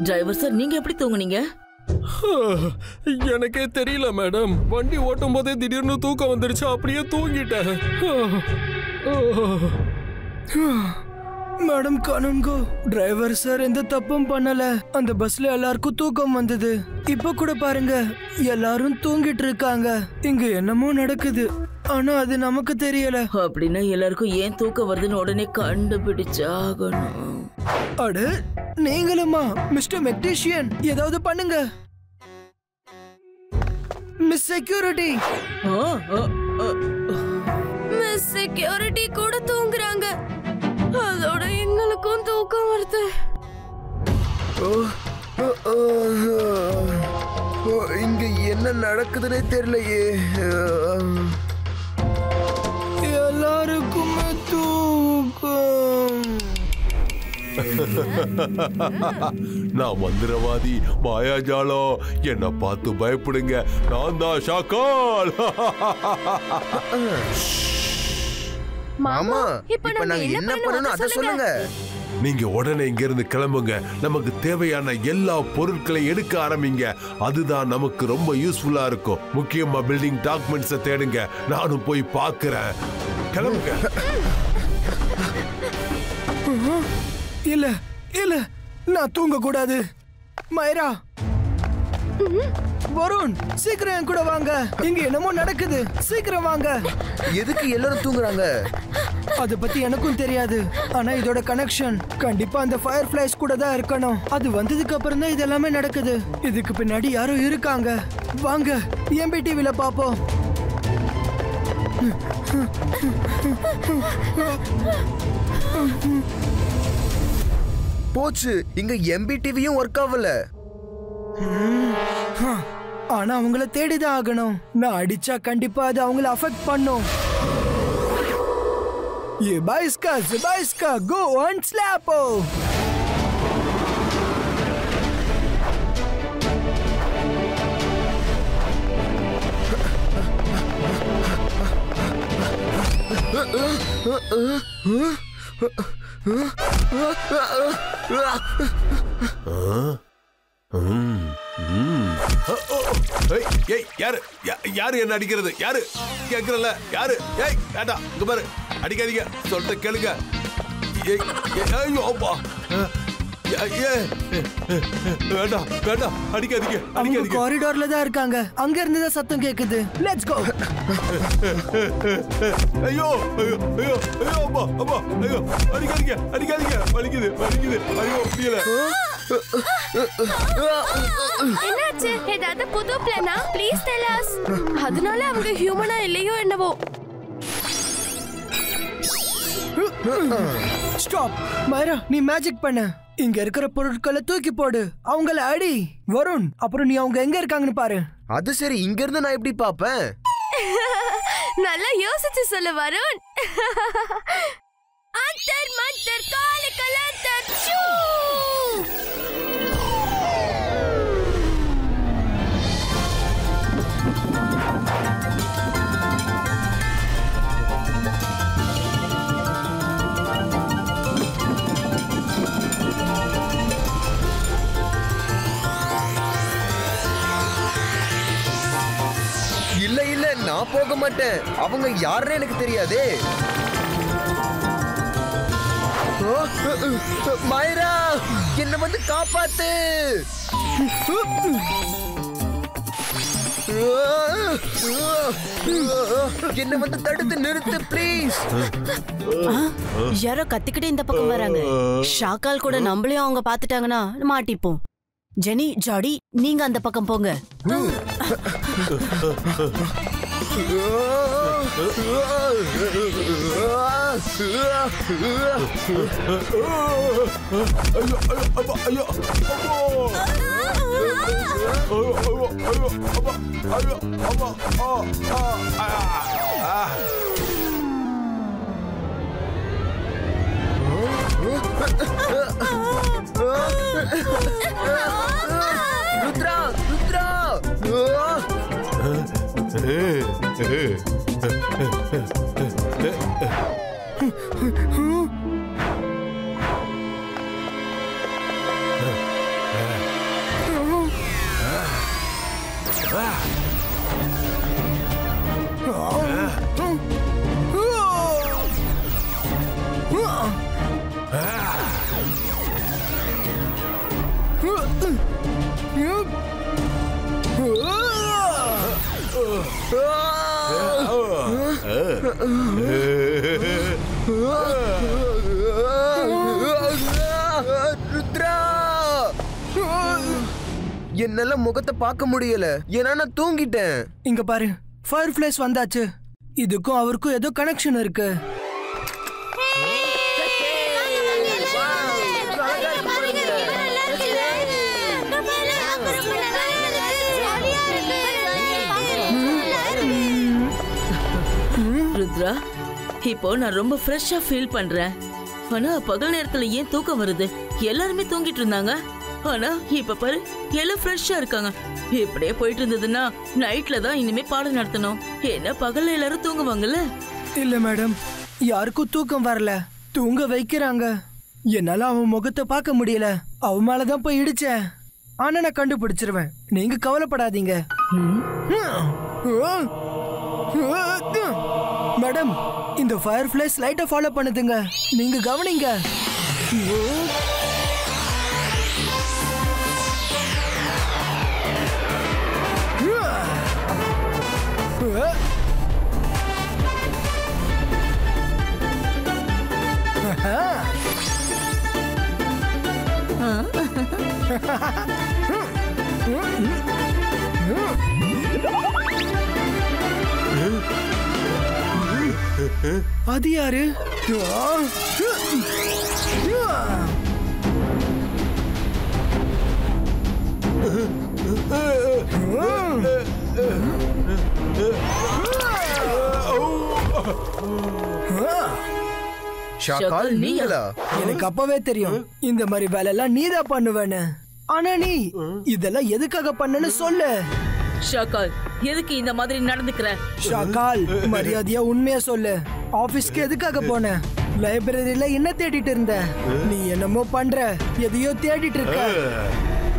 Speaker 9: டிரைவர் சார், நீங்க எப்படி தூங்குனீங்க?
Speaker 11: எனக்கே தெரியல மேடம். வண்டி ஓட்டும் போதே திடீர்னு தூக்கம் வந்துருச்சு. அப்படியே தூங்கிட்டேன்.
Speaker 8: மேடம் காணுங்கோ, டிரைவர் சார் எந்த தப்பும் பண்ணல. அந்த பஸ்ல எல்லாருக்கும் தூக்கம் வந்தது. இப்ப கூட பாருங்க, எல்லாரும் தூங்கிட்டு இருக்காங்க. இங்க என்னமோ நடக்குது, ஆனா அது நமக்கு தெரியல.
Speaker 9: அப்படின்னா எல்லாருக்கும் ஏன் தூக்கம் வருதுன்னு உடனே கண்டுபிடிச்சாகணும்.
Speaker 8: அட, நீங்களுமா? மிஸ்டர் மெக்டீஷியன், ஏதாவது பண்ணுங்க. மிஸ் செக்யூரிட்டி,
Speaker 3: மிஸ் செக்யூரிட்டி கூட தூங்குறாங்க. அதோட எங்களுக்கும் தூக்கம் வருது.
Speaker 10: இங்க என்ன நடக்குதுன்னே தெரியலையே.
Speaker 8: எல்லாருக்குமே தூக்கம்.
Speaker 6: நான் மந்திரவாதி, மாயாஜாலம். என்ன பார்த்து பயப்படுங்க. நான் தான் ஷாக்கால்.
Speaker 10: மாமா, இப்ப நாங்க என்ன பண்ணணும் அத சொல்லுங்க.
Speaker 6: நீங்க உடனே இங்க இருந்து கிளம்புங்க. நமக்கு தேவையான எல்லா பொருட்களையும் எடுக்க ஆரம்பிங்க. அதுதான் நமக்கு ரொம்ப யூஸ்ஃபுல்லா இருக்கும். முக்கியமா பில்டிங் டாக்குமெண்ட்ஸை தேடுங்க. நானும் போய் பார்க்கிறேன். கிளம்புங்க.
Speaker 8: இல்ல இல்ல, நான் தூங்க கூடாது. மைரா, வருண், சீக்கிரம் என் கூட வாங்க. இங்க என்னமோ நடக்குது. சீக்கிரம் வாங்க.
Speaker 10: எதுக்கு எல்லாரும் தூங்குறாங்க?
Speaker 8: அத பத்தி எனக்கும் தெரியாது. ஆனா இதோட கனெக்ஷன் கண்டிப்பா அந்த ஃபயர் ஃபிளைஸ் கூட தான் இருக்கணும். அது வந்ததுக்கு அப்புறம் தான் இது எல்லாமே நடக்குது. இதுக்கு பின்னாடி யாரோ இருக்காங்க. வாங்க MBTVல பாப்போம்.
Speaker 10: போச்சு, இங்க MBTVயும் ஒர்க் ஆகல.
Speaker 8: ஆனா அவங்கள தேடிதான் ஆகணும். நான் அடிச்சா கண்டிப்பா அது அவங்கள அஃபெக்ட் பண்ணும். Zebaiska, go and slap.
Speaker 6: யாரு என்ன அடிக்கிறது? யாரு கேக்குறல? யாரு? ஏய் வேண்டாம், இங்க பாரு, அடிக்காதீங்க, சொல்லிட்டு கேளுங்க. வேண்டாம் வேண்டாம், அடிக்காதீங்க அடிக்காதீங்க.
Speaker 8: காரிடார்ல தான் இருக்காங்க. அங்க இருந்து தான் சத்தம் கேக்குது. Let's go.
Speaker 6: ஐயோ ஐயோ ஐயோ ஐயோ அப்பா அப்பா, ஐயோ அடிக்காதீங்க அடிக்காதீங்க, வலிக்குது வலிக்குது, ஐயோ முடியல.
Speaker 3: என்னாச்சு? ஏதாவது புது பிளானா? Please del us. அதனால அவங்க ஹியூமனா இல்லையோ என்னவோ.
Speaker 8: ஸ்டாப். மைரா, நீ மேஜிக் பண்ணு. இங்க இருக்கிற பொருட்களை தூக்கி போடு. அவங்கள அடி. வருண், அப்புறம் நீ அவங்க எங்க இருக்காங்கன்னு பாரு.
Speaker 10: அது சரி, இங்க இருந்து நான் எப்படி பாப்பேன்?
Speaker 3: நல்லா யோசிச்சு சொல்லு வருண். அந்தர் மந்தர் கால கலந்தர் சூ.
Speaker 10: இல்ல இல்ல, நான் போக மாட்டேன். அவங்க யாருன்னு எனக்கு தெரியாதே. மைரா, என்ன வந்து காப்பாத்து. என்ன வந்து தடுத்து நிறுத்து ப்ளீஸ்.
Speaker 7: யாரோ கத்திக்கிட்டு இந்த பக்கம் வராங்க. ஷாக்கால் கூட நம்மளையும் அவங்க பாத்துட்டாங்கன்னா மாட்டிப்போம். ஜெனி, ஜாடி, நீங்க அந்த பக்கம் போங்க.
Speaker 10: ருத்ரா, ருத்ரா. ருத்ரா, என்னால முகத்தை பார்க்க முடியல. ஏன்னா நான் தூங்கிட்டேன்.
Speaker 8: இங்க பாரு, ஃபயர் ஃபிளைஸ் வந்தாச்சு. இதுக்கும் அவருக்கும் ஏதோ கனெக்ஷன் இருக்கு.
Speaker 9: ருத்ரா, இப்போ நான் ரொம்ப ஃப்ரெஷ்ஷா ஃபீல் பண்றேன். ஆனா பகல் நேரத்துல ஏன் தூக்கம் வருது? எல்லாருமே தூங்கிட்டு இருந்தாங்க. ஆனா இப்ப பாரு, எல்லாம் ஃப்ரெஷ்ஷா இருக்காங்க. இப்படியே போயிட்டு இருந்ததுன்னா நைட்ல தான் இனிமே பாடம் நடத்தணும். ஏன்னா பகல்ல எல்லாரும் தூங்குவாங்கல்ல.
Speaker 8: இல்ல மேடம், யாருக்கும் தூக்கம் வரல, தூங்க வைக்கிறாங்க. என்னால அவன் முகத்தை பார்க்க முடியல. அவன் மேலதான் போய் இடிச்சேன். ஆனா நான் கண்டுபிடிச்சிருவேன், நீங்க கவலைப்படாதீங்க. மேடம், இந்த ஃபயர் ஃபிளைஸ் லைட்டை ஃபாலோ பண்ணுதுங்க, நீங்க கவனிங்க. அது யாரு?
Speaker 10: ஷாக்கால், நீங்களா?
Speaker 8: எனக்கு அப்பவே தெரியும் இந்த மாதிரி வேலை எல்லாம் நீதான் பண்ணுவேன்னு. ஆனா நீ இதெல்லாம் எதுக்காக பண்ணன்னு சொல்லு.
Speaker 9: ஷாக்கால், எதுக்கு இந்த மாதிரி நடந்துக்கிற?
Speaker 8: ஷாக்கால், மரியாதையா உண்மையா சொல்லு. ஆபீஸ்க்கு எதுக்காக போன? லைப்ரரியில என்ன தேடிட்டு இருந்த? நீ என்னமோ பண்ற, எதையோ தேடிட்டு இருக்க.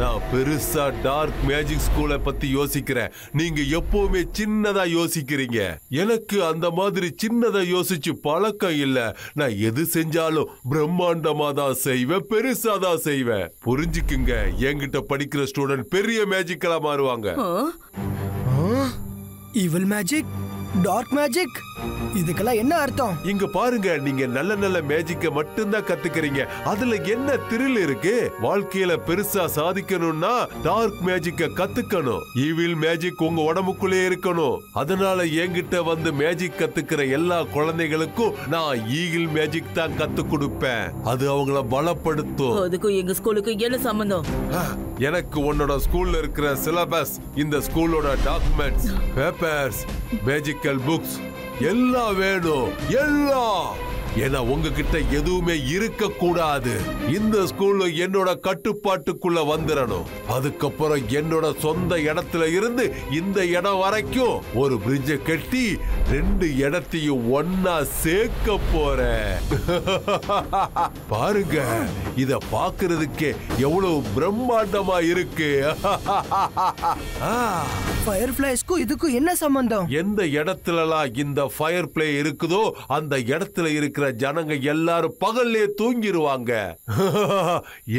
Speaker 6: நான் பெருசா டார்க் மேஜிக் ஸ்கூலை பத்தி யோசிக்கிறேன். நீங்க எப்பவுமே சின்னதா யோசிக்கிறீங்க. எனக்கு அந்த மாதிரி சின்னதா யோசிச்சு பழக்கம் இல்ல. நான் எது செஞ்சாலும் பிரம்மாண்டமா தான் செய்வேன், பெருசா தான் செய்வேன். புரிஞ்சுக்குங்க, என்கிட்ட படிக்கிற ஸ்டூடெண்ட் பெரிய மேஜிக்கலா மாறுவாங்க.
Speaker 8: ஈவில் மேஜிக், டார்க் மேஜிக், இதுக்கெல்லாம் என்ன அர்த்தம்?
Speaker 6: இங்க பாருங்க, நீங்க நல்ல நல்ல மேஜிக்க மட்டும்தான் கத்துக்கிறீங்க. அதுல என்ன த்ரில் இருக்கு? வாழ்க்கையில பெருசா சாதிக்கணும்னா டார்க் மேஜிக்க கத்துக்கணும். ஈவில் மேஜிக் உங்க உடம்புக்குள்ளே இருக்கணும். அதனால என்கிட்ட வந்து மேஜிக் கத்துக்கிற எல்லா குழந்தைகளுக்கும் நான் ஈகிள் மேஜிக் தான் கத்து கொடுப்பேன். அது அவங்கள பலப்படுத்தும்.
Speaker 9: அதுக்கும் எங்க ஸ்கூலுக்கு என்ன சம்பந்தம்?
Speaker 6: எனக்கு உன்னோட ஸ்கூல்ல இருக்கிற சிலபஸ், இந்த ஸ்கூலோட டாக்குமெண்ட்ஸ், பேப்பர்ஸ், மேஜிக்கல் புக்ஸ் எல்லாம் வேணும். எல்லாம். ஏன்னா உங்ககிட்ட எதுவுமே இருக்க கூடாது. இந்த ஸ்கூல்ல என்னோட கட்டுப்பாட்டுக்குள்ள வந்துடணும். அதுக்கப்புறம் என்னோட சொந்த இடத்துல இருந்து இந்த இடம் வரைக்கும் ஒரு பிரிட்ஜை கட்டி 2 இடத்தையும் ஒன்னா சேர்க்க போறேன். பாருங்க, இத பாக்குறதுக்கே எவ்வளவு பிரம்மாண்டமா இருக்கு.
Speaker 8: ஃபயர் ஃபிளைஸ்க்கும் இதுக்கும் என்ன சம்பந்தம்?
Speaker 6: எந்த இடத்துலலாம் இந்த ஃபயர் பிளே இருக்குதோ அந்த இடத்துல இருக்கிற ஜனங்க எல்லாரும் பகல்லே தூங்கிடுவாங்க.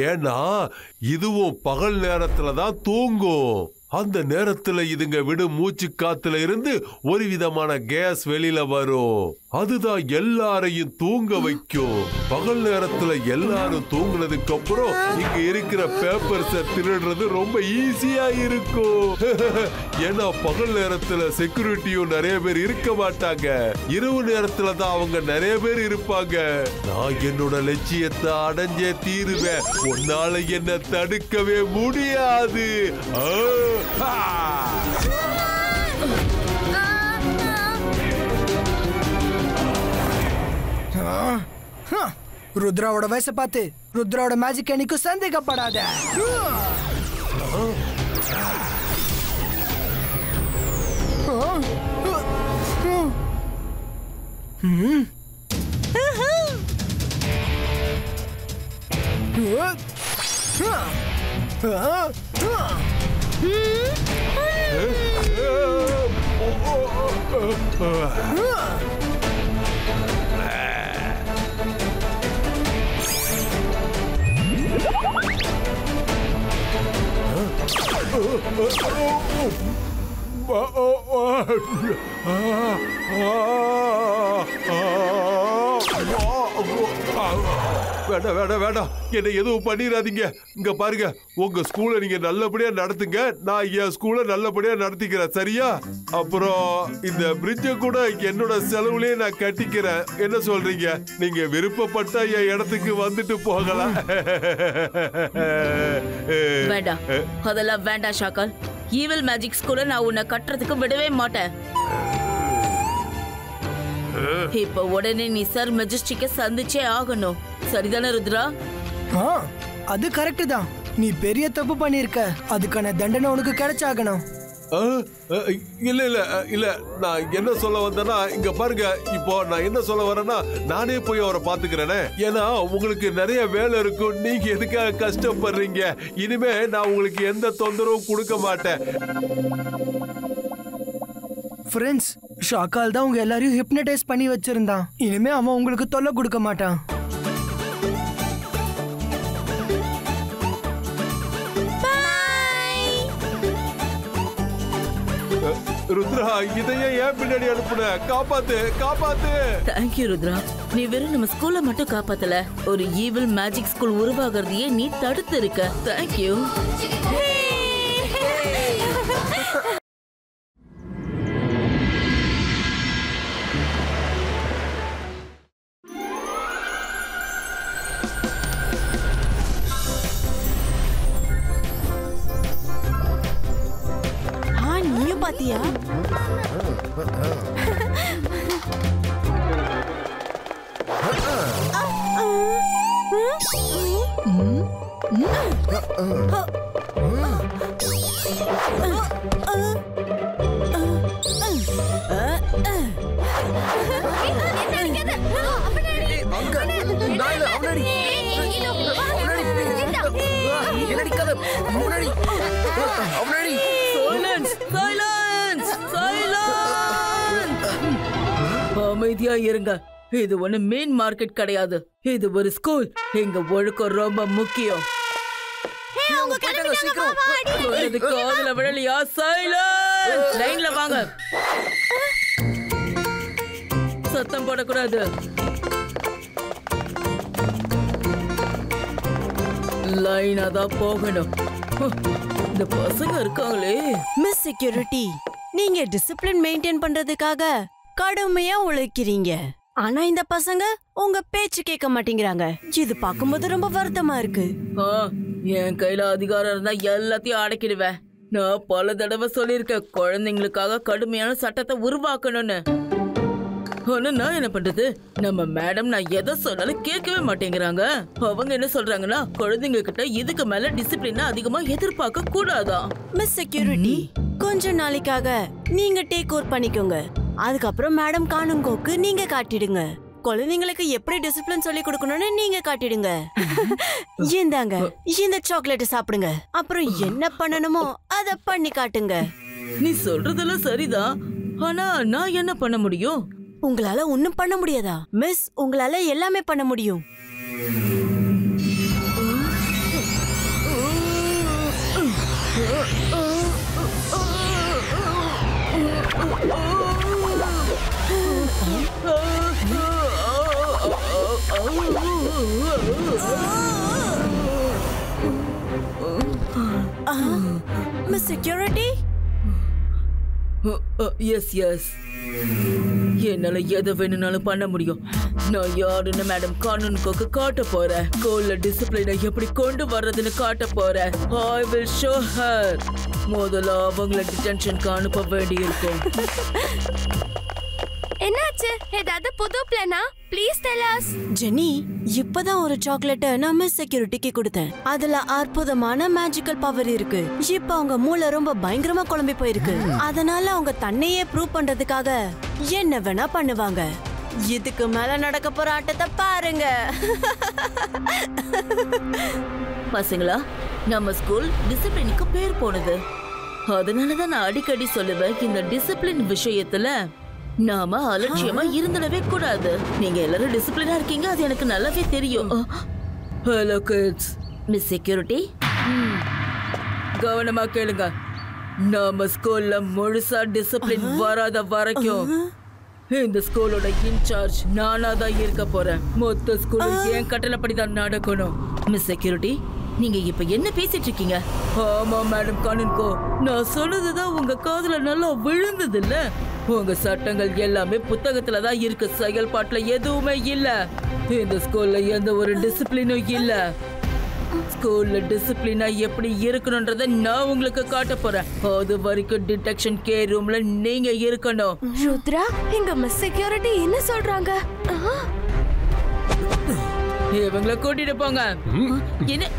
Speaker 6: ஏன்னா இதுவும் பகல் நேரத்துல தான் தூங்கும். அந்த நேரத்துல இதுங்க விடும் மூச்சு காத்துல இருந்து ஒரு விதமான கேஸ் வெளியில வரும். அதுதான் எல்லாரையும் தூங்க வைக்கும். பகல் நேரத்துல எல்லாரும் தூங்குனதுக்கு அப்புறம் இங்க இருக்கிற பேப்பர்ஸ திருடுறது ரொம்ப ஈஸியா இருக்கும். ஏன்னா பகல் நேரத்துல செக்யூரிட்டியும் நிறைய பேர் இருக்க மாட்டாங்க. இரவு நேரத்துல தான் அவங்க நிறைய பேர் இருப்பாங்க. நான் என்னோட லட்சியத்தை அடைஞ்சே தீருவேன். உன்னால என்ன தடுக்கவே முடியாது.
Speaker 8: ருத்ராவோட வயசை பார்த்து ருத்ராவோட மேஜிக் என்னைக்கும் சந்தேகப்படாத.
Speaker 6: வேண்டாம் வேண்டாம் வேண்டாம், என்னை எதுவும் பண்ணிடாதீங்க. இங்க பாருங்க, உங்க ஸ்கூலை நீங்க நல்லபடியா நடத்துங்க, நான் என் ஸ்கூலை நல்லபடியா நடத்திக்கிறேன், சரியா? அப்புறம் இந்த பிரிட்ஜை கூட என்னோட செலவுலயே நான் கட்டிக்கிறேன். என்ன சொல்றீங்க? நீங்க விருப்பப்பட்ட என் இடத்துக்கு வந்துட்டு போகலாம்.
Speaker 9: வேண்டாம், அதெல்லாம் வேண்டாம் ஷாக்கால். ஈவில் மேஜிக் ஸ்கூலை நான் உன்னை கட்டுறதுக்கு விடவே மாட்டேன். இப்ப உடனே நீ சார் மெஜஸ்டிக்க சந்திச்சே ஆகணும், சரிதானே ருத்ரா?
Speaker 8: அது கரெக்ட் தான். நீ பெரிய தப்பு பண்ணிருக்க, அதுக்கான தண்டனை உனக்கு கிடைச்சாகணும்.
Speaker 6: இல்ல இல்ல இல்ல, நான் என்ன சொல்ல வந்தேன்னா, இங்க பாருங்க, இப்போ நான் என்ன சொல்ல வரேன்னா, நானே போய் அவரை பாத்துக்கிறேனே. ஏன்னா உங்களுக்கு நிறைய வேலை இருக்கும், நீங்க எதுக்காக கஷ்டப்படுறீங்க? இனிமே நான் உங்களுக்கு எந்த தொந்தரவும் கொடுக்க மாட்டேன்.
Speaker 8: ஃப்ரெண்ட்ஸ், ஷாக்கால் தான் உங்க எல்லாரையும் ஹிப்னடைஸ் பண்ணி வச்சிருந்தான். இனிமே அவன் உங்களுக்கு தொல்லை கொடுக்க மாட்டான்.
Speaker 6: ருத்ரா, இதையே ஏன் பின்னாடி அனுப்புன? காப்பாத்து காப்பாத்து.
Speaker 9: தேங்க்யூ ருத்ரா, நீ வெறும் நம்ம ஸ்கூல்ல மட்டும் காப்பாத்தல, ஒரு ஈவில் மேஜிக் ஸ்கூல் உருவாகிறதையே நீ தடுத்து இருக்க. தேங்க்யூ.
Speaker 7: நீயும் பாத்தியா?
Speaker 9: அமைதியா இருங்க. இது ஒண்ணு மெயின் மார்க்கெட் கிடையாது, இது ஒரு ஸ்கூல். எங்க ஒழுக்கம் ரொம்ப முக்கியம். காதுல விழலையா? சைலன்ஸ். லைன்ல வாங்க, சத்தம் போடக்கூடாது. லைனா தான் போகணும். இந்த பசங்க இருக்காங்களே.
Speaker 7: மிஸ் செக்யூரிட்டி, நீங்க டிசிப்ளின் மெயின்டைன் பண்றதுக்காக கடுமையா உழைக்கிறீங்க. ஆனா இந்த பசங்க உங்க பேச்சு கேட்க மாட்டேங்கிறாங்க. இது பார்க்கும்போது ரொம்ப வருத்தமா இருக்கு.
Speaker 9: என் கையில அதிகாரம் இருந்தா எல்லாத்தையும் அடக்கிடுவேன். நான் பல தடவை சொல்லியிருக்கேன், குழந்தைங்களுக்காக கடுமையான சட்டத்தை உருவாக்கணும்னு. ஆனா நான் என்ன பண்றது? நம்ம மேடம் நான் எதை சொன்னாலும் கேட்கவே மாட்டேங்கிறாங்க. அவங்க என்ன சொல்றாங்கன்னா, குழந்தைங்க கிட்ட இதுக்கு மேல டிசிப்ளின் அதிகமா எதிர்பார்க்க கூடாதா.
Speaker 7: மிஸ் செக்யூரிட்டி, கொஞ்ச நாளைக்காக நீங்க டேக் ஓவர் பண்ணிக்கோங்க. அதுக்கப்புறம் மேடம் காணுங்கோக்கு நீங்க காட்டிடுங்க. குழந்தைங்களுக்கு எப்படி டிசிப்ளின் சொல்லி கொடுக்கணும்னு நீங்க காட்டிடுங்க. இந்தாங்க, இந்த சாக்லேட் சாப்பிடுங்க. அப்புறம் என்ன பண்ணணுமோ அத பண்ணி காட்டுங்க.
Speaker 9: நீ சொல்றதெல்லாம் சரிதான், ஆனா நான் என்ன பண்ண முடியும்?
Speaker 7: உங்களால ஒண்ணும் பண்ண முடியாதா? மிஸ், உங்களால எல்லாமே பண்ண முடியும். மிஸ் செக்யூரிட்டி,
Speaker 9: எஸ் எஸ், என்னால எதை வேணும்னாலும் பண்ண முடியும். நான் யாருன்னு மேடம் கானூனுக்கு காட்ட போறேன். ஸ்கூல்ல டிசிப்ளினை எப்படி கொண்டு வர்றதுன்னு காட்ட போறேன். I will show her. முதல்ல அவங்கள டிடென்ஷனுக்கு அனுப்ப வேண்டியிருக்கும்.
Speaker 3: என்னாச்சு? ஏதாவது புது பிளானா? Please tell us.
Speaker 7: ஜெனி, இப்பதான் ஒரு சாக்லேட்டை நான் மிஸ் செக்யூரிட்டிக்கு கொடுத்தேன். அதுல அற்புதமான மேஜிக்கல் பவர் இருக்கு. இப்ப அவங்க மூளை ரொம்ப பயங்கரமா குழம்பி போயிருக்கு. அதனால அவங்க தன்னையே ப்ரூவ் பண்றதுக்காக என்ன வேணா பண்ணுவாங்க. இதுக்கு மேல நடக்க போற ஆட்டத்தை பாருங்க.
Speaker 9: பசங்களா, நம்ம ஸ்கூல் டிசிப்ளினுக்கு பேர் போனது. அதனாலதான் நான் அடிக்கடி சொல்லுவேன், இந்த டிசிப்ளின் விஷயத்துல நாம அலட்சியமா இருந்துடவே கூடாது. நீங்க எல்லாரும் டிசிப்ளினா இருக்கீங்க, அது எனக்கு நல்லாவே தெரியும். Hello kids. மிஸ் செக்யூரிட்டி, கவனமா கேளுங்க. நாம ஸ்கூல்ல முழுசா டிசிப்ளின் வராத வரைக்கும் இந்த ஸ்கூலோட இன்சார்ஜ் நானா தான் இருக்க போறேன். மொத்த ஸ்கூலும் என் கட்டளைப்படி தான் நடக்கணும். மிஸ் செக்யூரிட்டி, நீங்க இப்ப என்ன பேசிட்டு இருக்கீங்க? ஆமா மேடம் கானுன்கோ, நான் சொன்னதுதான் உங்க காதுல நல்லா விழுந்தது இல்ல? உங்க சட்டங்கள் எல்லாமே புத்தகத்துல தான் இருக்கு, செயல்பாட்டுல எதுவுமே இல்ல. இந்த ஸ்கூல்ல எந்த ஒரு டிசிப்ளினும் இல்ல. ஸ்கூல்ல டிசிப்ளினா எப்படி இருக்கணும்ன்றத நான் உங்களுக்கு காட்ட போறேன். அது வரைக்கும் டிடெக்ஷன் கே ரூம்ல நீங்க இருக்கணும்.
Speaker 3: ருத்ரா, எங்க மிஸ் செக்யூரிட்டி என்ன சொல்றாங்க?
Speaker 9: இவங்கள கூட்டிட்டு போங்க. என்ன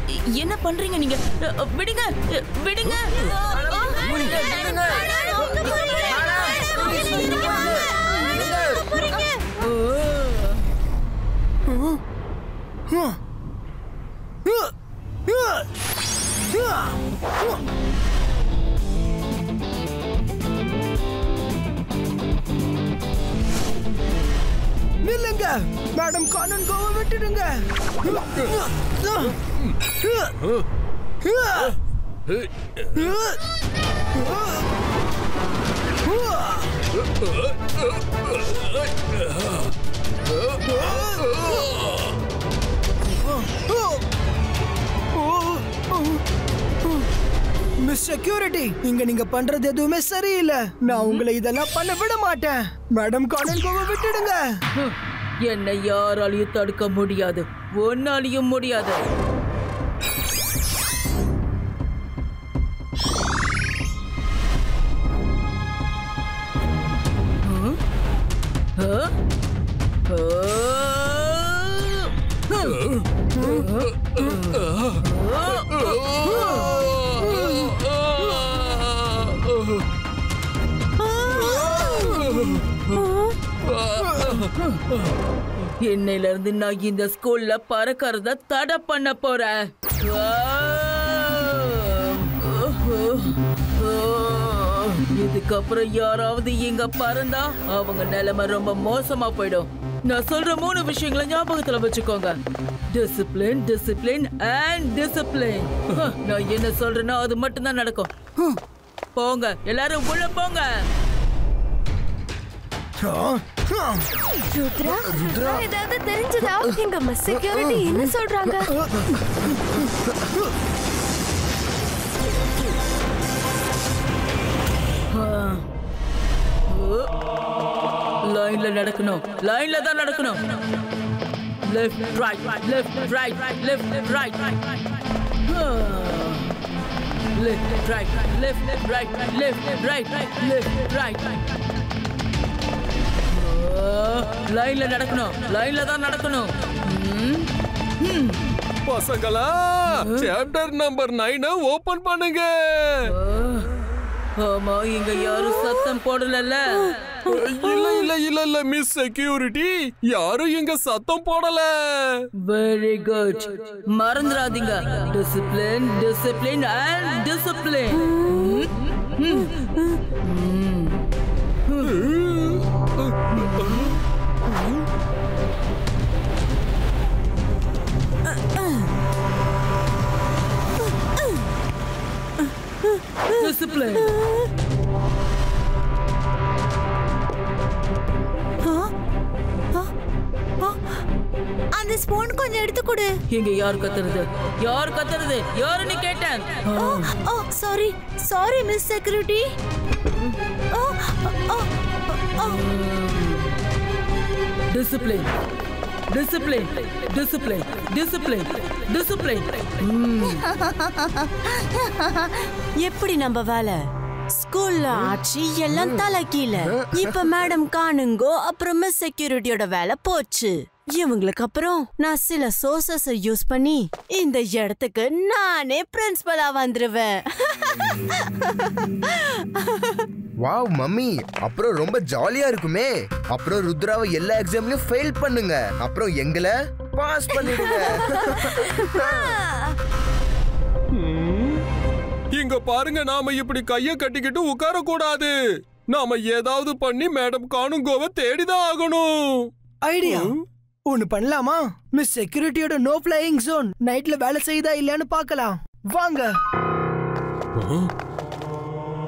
Speaker 9: என்ன பண்றீங்க நீங்க? விடுங்க விடுங்க.
Speaker 8: நில்லுங்க, மேடம் கானுன்கோவை விட்டுடுங்க. மிஸ் செக்யூரிட்டி, இங்க நீங்க பண்றது எதுவுமே சரியில்லை. நான் உங்களை இதெல்லாம் பண்ண விட மாட்டேன். மேடம் கானுன்கோவை விட்டுடுங்க.
Speaker 9: என்னை யாராலையும் தடுக்க முடியாது, ஒன்னாலையும் முடியாது. இன்னையில இருந்து நான் இந்த ஸ்கூல்ல பறக்கறத தடை பண்ண போறேன். இதுக்கப்புறம் யாராவது இங்க பறந்தா அவங்க நிலைமை ரொம்ப மோசமா போயிடும். நான் சொல்ற 3 விஷயங்களை ஞாபகத்துல வச்சுக்கோங்க. Discipline, discipline and discipline. நான் என்ன சொல்றேனோ அது மட்டும் தான் நடக்கும். போங்க, எல்லாரும் உள்ள போங்க.
Speaker 3: ருத்ரா, ஏதாவது தெரிஞ்சதா? எங்க மிஸ் செக்யூரிட்டி என்ன சொல்றாங்க?
Speaker 9: லைன்ல நடக்கணும், லைன்ல தான் நடக்கணும். Left right, left right, left right, left right, left right, left right, left right. லைன்ல நடக்கணும், லைன்ல தான் நடக்கணும்.
Speaker 11: பசங்களா, சாப்டர் நம்பர் 9 ஓபன் பண்ணுங்க.
Speaker 9: ஆமா, இங்க யாரும் சத்தம் போடலல்ல?
Speaker 11: இல்ல இல்ல இல்ல இல்ல மிஸ் செக்யூரிட்டி, யாரும் இங்க சத்தம் போடல.
Speaker 9: Very good. மறந்துடாதீங்க, discipline, discipline and discipline. Discipline.
Speaker 5: அந்த ஸ்பூன் கொஞ்சம் எடுத்து கொடு.
Speaker 9: இங்க யார் கத்துறது? யார் கத்துறது? யாருன்னு கேட்டேன்.
Speaker 5: Sorry sorry miss security.
Speaker 9: Discipline, discipline, discipline, discipline, discipline.
Speaker 7: எப்படி நம்ம வேலை? ஸ்கூல்ல ஆட்சி எல்லாம் தலை கீழே. இப்ப மேடம் காணுங்கோ அப்புறம் மிஸ் செக்யூரிட்டியோட வேலை போச்சு. இவங்களுக்கு அப்புறம் நான் சில சோர்சஸ் யூஸ் பண்ணி இந்த இடத்துக்கு நானே பிரின்சிபலா வந்துருவேன்.
Speaker 10: வாவ் மம்மி, அப்புறம் ரொம்ப ஜாலியா இருக்குமே. அப்புறம் ருத்ராவை எல்லா எக்ஸாம்லயும் ஃபெயில் பண்ணுங்க, அப்புறம் எங்களை பாஸ் பண்ணிடுங்க.
Speaker 11: இங்க பாருங்க, நாம இப்படி கைய கட்டிக்கிட்டு உட்கார கூடாது. நாம ஏதாவது பண்ணி மேடம் காணுங்கோவை தேடிதான் ஆகணும்.
Speaker 8: ஐடியா ஒன்னு பண்ணலாமா? மிஸ் செக்யூரிட்டியோட நோ ஃப்ளையிங் ஜோன் நைட்ல வேலை செய்யுதா இல்லையான்னு பார்க்கலாம். வாங்க.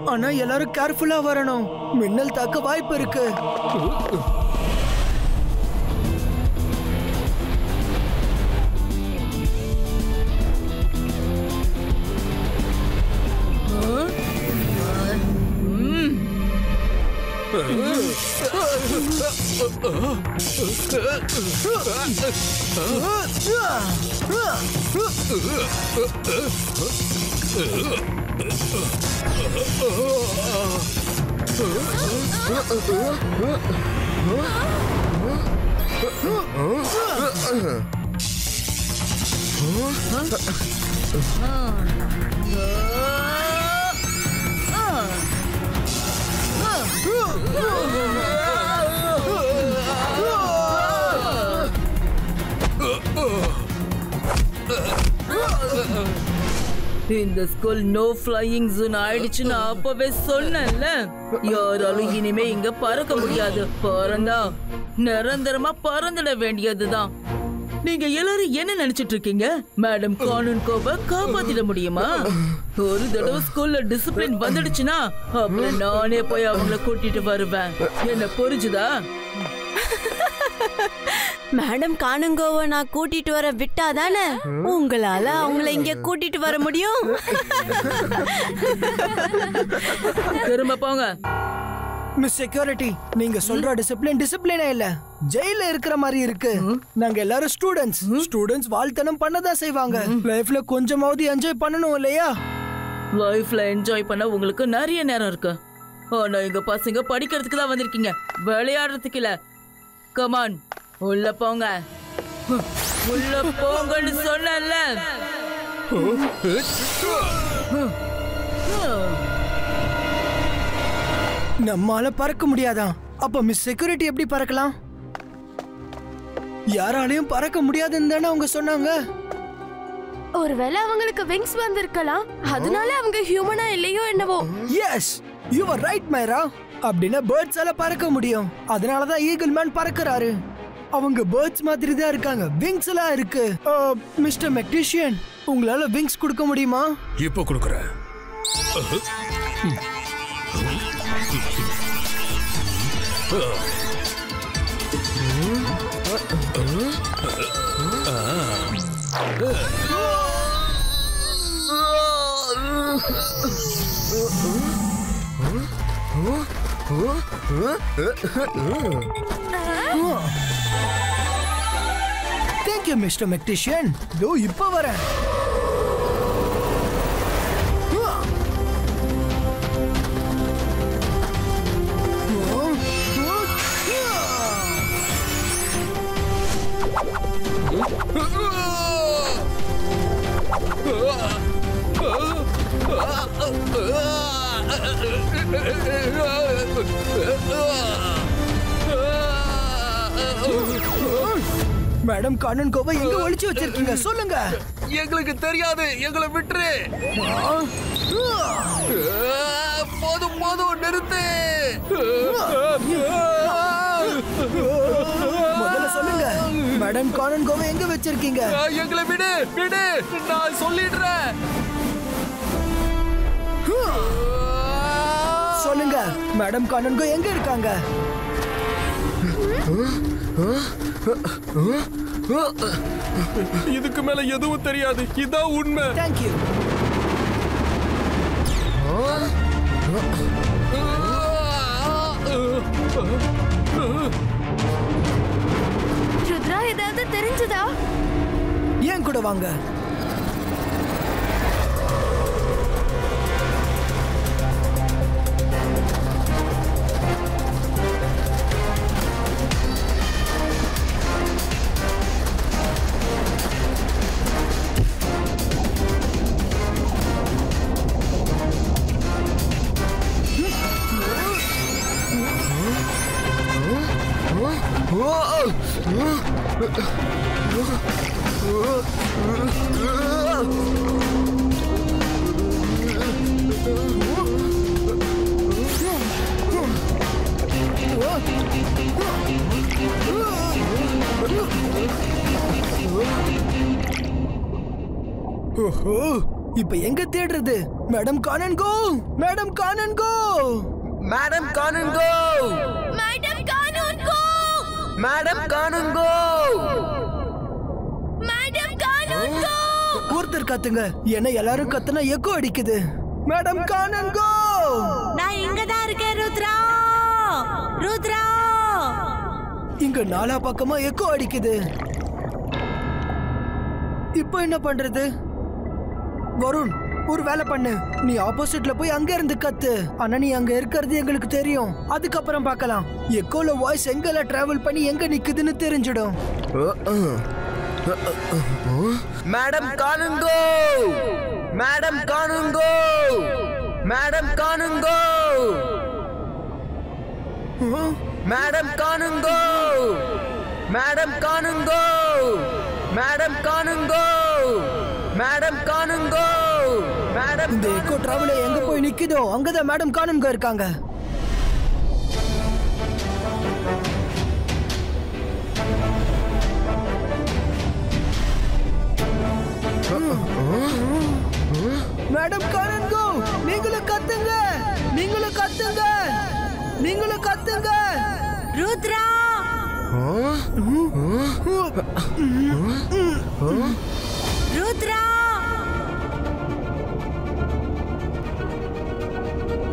Speaker 8: ஆனா எல்லாரும் கேர்ஃபுல்லா வரணும். மின்னல் தாக்க வாய்ப்பு இருக்கு.
Speaker 9: இந்த ஸ்கூல் நோ ஃப்ளையிங் ஜோன் ஆயிடுச்சுன்னு அப்பவே சொன்னேன்ல. யாராலும் இனிமே இங்க பறக்க முடியாது. பறந்தா நிரந்தரமா பறந்துட வேண்டியதுதான். நீங்க எல்லாரும் என்ன நினைச்சிட்டு இருக்கீங்க? மேடம் கானூன் கோவை காப்பாத்திட முடியுமா? ஒரு தடவை ஸ்கூல்ல டிசிப்ளின் வந்துடுச்சுன்னா அப்புறம் நானே போய் அவங்கள கூட்டிட்டு வருவேன். என்ன புரிஞ்சுதா?
Speaker 7: மேடம் காணுங்கோவை நான் கூட்டிட்டு வர விட்டாதானே உங்களால அவங்கள இங்க கூட்டிட்டு வர முடியும்.
Speaker 9: திரும்ப போங்க.
Speaker 8: மிஸ் செக்யூரிட்டி, நீங்க சொல்ற டிசிப்ளினே இல்ல, ஜெயில இருக்கிற மாதிரி இருக்கு. நாங்க எல்லாரும் ஸ்டூடெண்ட்ஸ் வாழ்த்தனம் பண்ணதான் செய்வாங்க. லைஃப்ல கொஞ்சமாவது என்ஜாய் பண்ணணும் இல்லையா?
Speaker 9: லைஃப்ல என்ஜாய் பண்ண உங்களுக்கு நிறைய நேரம் இருக்கு. ஆனா எங்க பசங்க படிக்கிறதுக்கு தான் வந்திருக்கீங்க, விளையாடுறதுக்கு இல்ல. கமான், உள்ள போங்க. உள்ள போங்கன்னு சொன்னேன்ல.
Speaker 8: நம்மால பறக்க முடியாதான்? அப்ப மிஸ் செக்யூரிட்டி எப்படி பறக்கலாம்? யாராலையும் பறக்க முடியாதுன்னு தானே அவங்க சொன்னாங்க.
Speaker 3: ஒருவேளை அவங்களுக்கு விங்ஸ் வந்திருக்கலாம், அதனால அவங்க ஹியூமனா இல்லையோ என்னவோ.
Speaker 8: S, you are right மைரா. அப்படின்னா பேர்ட்ஸால பறக்க முடியும். அதனாலதான் ஈகிள் மேன் பறக்குறாரு. அவங்க பேர்ட்ஸ் மாதிரி தான் இருக்காங்க, விங்ஸ் எல்லாம் இருக்கு. மிஸ்டர் மெக்டிஷியன், உங்களால விங்ஸ் கொடுக்க முடியுமா?
Speaker 11: இப்போ கொடுக்குறேன்.
Speaker 8: Thank you, Mr. Magician. தோ இப்ப வரேன். மேடம் கானன் கோவை எங்க ஒளிச்சு வச்சிருக்கீங்க? சொல்லுங்க.
Speaker 11: எங்களுக்கு தெரியாது, எங்களை விட்டுரு. போதும் போதும், நிறுத்து.
Speaker 8: முதல்ல சொல்லுங்க, மேடம் கானன் கோவை எங்க வச்சிருக்கீங்க?
Speaker 11: எங்களை விடு விடு, நான் சொல்லிடுறேன்.
Speaker 8: சொல்லுங்க, மேடம் கானன் கோ எங்க இருக்காங்க?
Speaker 11: இதுக்கு மேல எதுவும் தெரியாது, இதான் உண்மை.
Speaker 8: Thank you.
Speaker 3: ருத்ரா, ஏதாவது தெரிஞ்சதா?
Speaker 8: ஏன் கூட வாங்க. இப்ப எங்க தேடுறது? மேடம் காணன் கோ, மேடம் காணன் கோ,
Speaker 10: மேடம் காணன் கோ,
Speaker 3: மேடம் காணன் கோ,
Speaker 10: மேடம் காணன் கோ,
Speaker 3: மேடம் காணன் கோ.
Speaker 8: ஒருத்தர் கத்துங்க, ஏன்னா எல்லாரும் கத்துனா எக்கோ அடிக்குது. மேடம் காணன் கோ.
Speaker 7: நான் இங்க தான் இருக்கேன் ருத்ரா. ருத்ரா.
Speaker 8: இங்க நாலா பக்கமா எக்கோ அடிக்குது. இப்போ என்ன பண்றது? வருண், ஒரு வேலை பண்ணு. நீ ஆப்போசிட்ல போய் அங்க இருந்து கத்து. ஆனா நீ அங்க இருக்கிறது எங்களுக்கு தெரியும். அதுக்கப்புறம் பார்க்கலாம். எக்கோல வாய்ஸ் எங்கெல்லாம் டிராவல் பண்ணி எங்க நிக்குதுன்னு தெரிஞ்சிடும்.
Speaker 10: மேடம் காணுங்கோ, மேடம் காணுங்கோ, மேடம் காணுங்கோ, மேடம் காணுங்கோ, மேடம் காணுங்கோ, மேடம் காணுங்கோ, மேடம் காணுங்கோ, மேடம்.
Speaker 8: இந்த எக்கோ டிராவல் எங்க போய் நிக்குதோ அங்கதான் மேடம் காணுங்கோ இருக்காங்க. மேடம் காணுங்கோ, நீங்களும் கத்துங்க, நீங்களும் கத்துங்க, நீங்களும் கத்துங்க.
Speaker 7: ருத்ரா. ருத்ரா.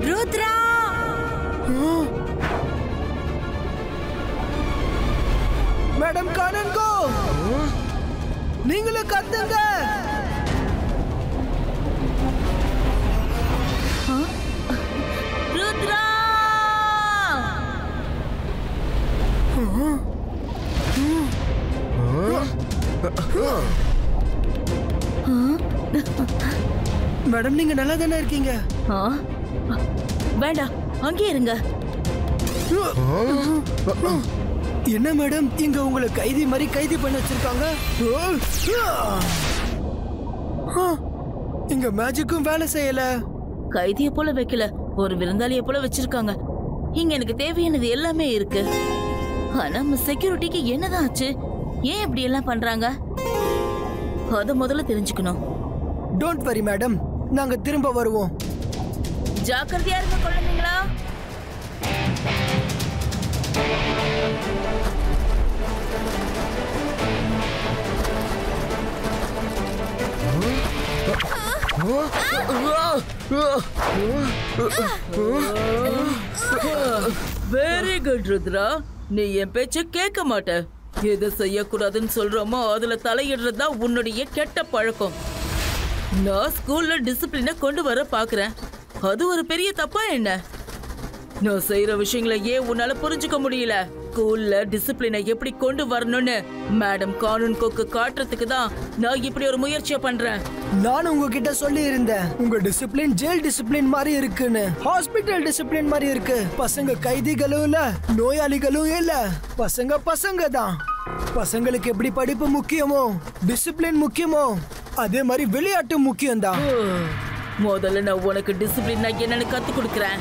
Speaker 7: ருத்ரா.
Speaker 8: மேடம் காணுங்கோ, நீங்களும் கத்துங்க.
Speaker 9: ருத்ரா.
Speaker 8: மேடம் நீங்க நல்லா தானே இருக்கீங்க?
Speaker 9: வேண்டாம், அங்கே இருங்க.
Speaker 8: என்ன மேடம் இங்க உங்களை கைதி மாதிரி கைதி பண்ண வச்சிருக்காங்க? இங்க மேஜிக்கும் வேலை செய்யல.
Speaker 9: கைதியை போல வைக்கல, ஒரு விருந்தாளியை போல வச்சிருக்காங்க. இங்க எனக்கு தேவையானது எல்லாமே இருக்கு. ஆனா செக்யூரிட்டிக்கு என்னதான் ஆச்சு? ஏன் இப்படி எல்லாம் பண்றாங்க? அத முதல்ல தெரிஞ்சுக்கணும்.
Speaker 8: டோன்ட் வரி மேடம், நாங்க திரும்ப வருவோம்.
Speaker 9: ஜாக்கிரதையா இருங்க குழந்தைங்களா. வெரி குட் ருத்ரா, நீ என் பேச்ச கேட்க மாட்ட. எதை செய்யக்கூடாதுன்னு சொல்றோமோ அதுல தலையிடுறதா உன்னுடைய கெட்ட பழக்கம். நான் ஸ்கூல்ல டிசிப்ளினை கொண்டு வர பாக்குறேன். அது ஒரு பெரிய தப்பா என்ன? நான் செய்யற விஷயங்களை ஏன் உன்னால புரிஞ்சுக்க முடியல? ஸ்கூல்ல டிசிப்ளினை எப்படி கொண்டு வரணும்னு மேடம் கானுன்கோக்கு காட்டுறதுக்கு தான் நான் இப்படி ஒரு முயற்சியை பண்றேன்.
Speaker 8: நான் உங்ககிட்ட சொல்லி இருந்தேன், உங்க டிசிப்ளின் ஜெயில் டிசிப்ளின் மாதிரி இருக்குன்னு. ஹாஸ்பிட்டல் டிசிப்ளின் மாதிரி இருக்கு. பசங்க கைதிகளும் இல்ல, நோயாளிகளும் இல்ல. பசங்க பசங்க தான். பசங்களுக்கு எப்படி படிப்பு முக்கியமோ, டிசிப்ளின் முக்கியமோ, அதே மாதிரி விளையாட்டு முக்கியம் தான்.
Speaker 9: முதல்ல நான் உனக்கு டிசிப்ளின் என்னன்னு கத்து கொடுக்கறேன்.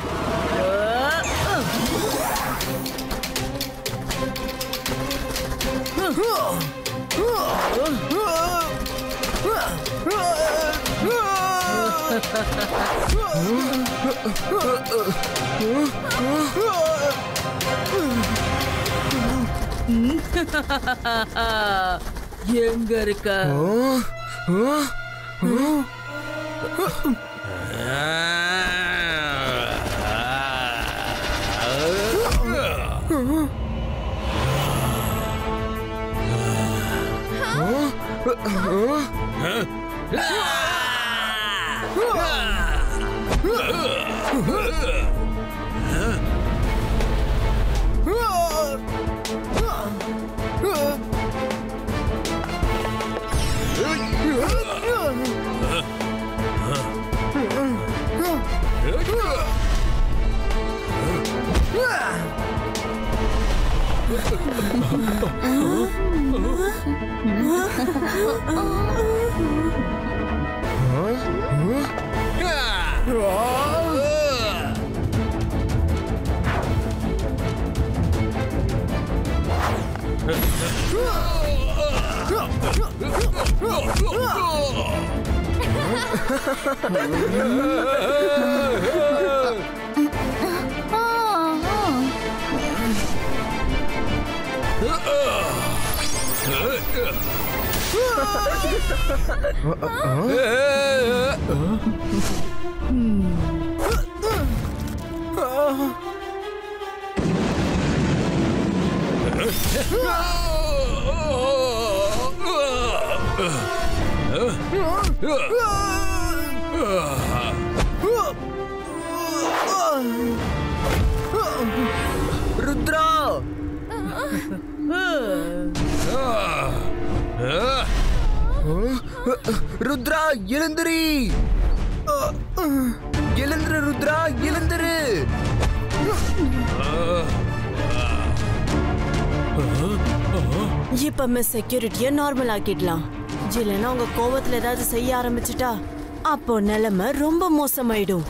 Speaker 9: எங்க இருக்க?
Speaker 10: ருத்ரா ருத்ரா எழுந்திரி எழுந்துரு ருத்ரா எழுந்துரு
Speaker 7: இப்ப மிஸ் செக்யூரிட்டிய நார்மல் ஆக்கிடலாம். இல்லைன்னா உங்க கோவத்துல ஏதாவது செய்ய ஆரம்பிச்சுட்டா அப்போ நிலைமை ரொம்ப மோசமாயிடும்.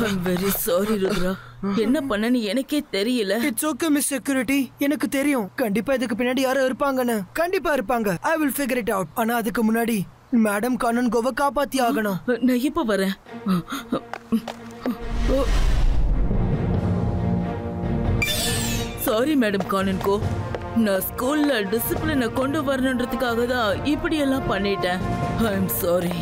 Speaker 9: I'm very sorry, Rudra. என்ன பண்ணனு எனக்கே தெரியல.
Speaker 8: It's okay, Miss Security. எனக்கு தெரியும். கண்டிப்பா இதுக்கு பின்னாடி யாரோ இருப்பாங்கன்னு. கண்டிப்பா இருப்பாங்க. I will figure it out. ஆனா அதுக்கு முன்னாடி மேடம் கானன் கோவ காப்பாத்தி ஆகணும்.
Speaker 9: நான் இப்ப வரேன். சாரி மேடம் கானன் கோ. நான் ஸ்கூல்ல டிசிப்ளினை கொண்டு வரணுன்றதுக்காக தான் இப்படி எல்லாம் பண்ணிட்டேன். I am sorry.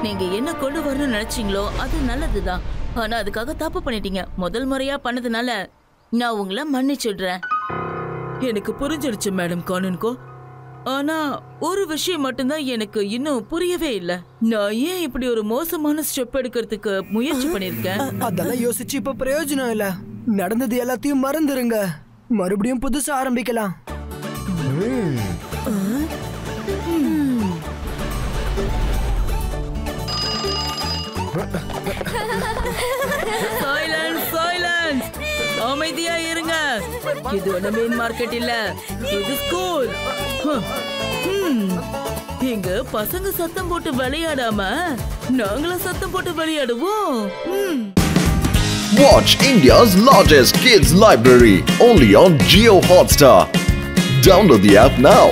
Speaker 9: நீங்க என்ன கொண்டு வரணும்னு நினைச்சீங்களோ அது நல்லதுதான். ஆனா அதுக்காக தப்பு பண்ணிட்டீங்க. முதல் முறையா பண்ணதுனால நான் உங்களை மன்னிச்சிடுறேன். எனக்கு புரிஞ்சிடுச்சு மேடம் கானன்கோ. ஆனா ஒரு விஷயம் மட்டும்தான் எனக்கு இன்னும் புரியவே இல்ல. நான் ஏன் இப்படி ஒரு மோசமான ஸ்டெப் எடுக்கிறதுக்கு முயற்சி பண்ணிருக்கேன்?
Speaker 8: அதெல்லாம் யோசிச்சு இப்ப பிரயோஜனம் இல்ல. நடந்தது எல்லாத்தையும் மறந்துருங்க. மறுபடியும் புதுசா ஆரம்பிக்கலாம்.
Speaker 9: அமைதியா இருங்க. இது ஒண்ணு மெயின் மார்க்கெட் இல்ல, இது ஸ்கூல். இங்க பசங்க சத்தம் போட்டு விளையாடாம நாங்களும் சத்தம் போட்டு விளையாடுவோம்.
Speaker 2: Watch India's largest kids library only on Jio Hotstar. Download the app now.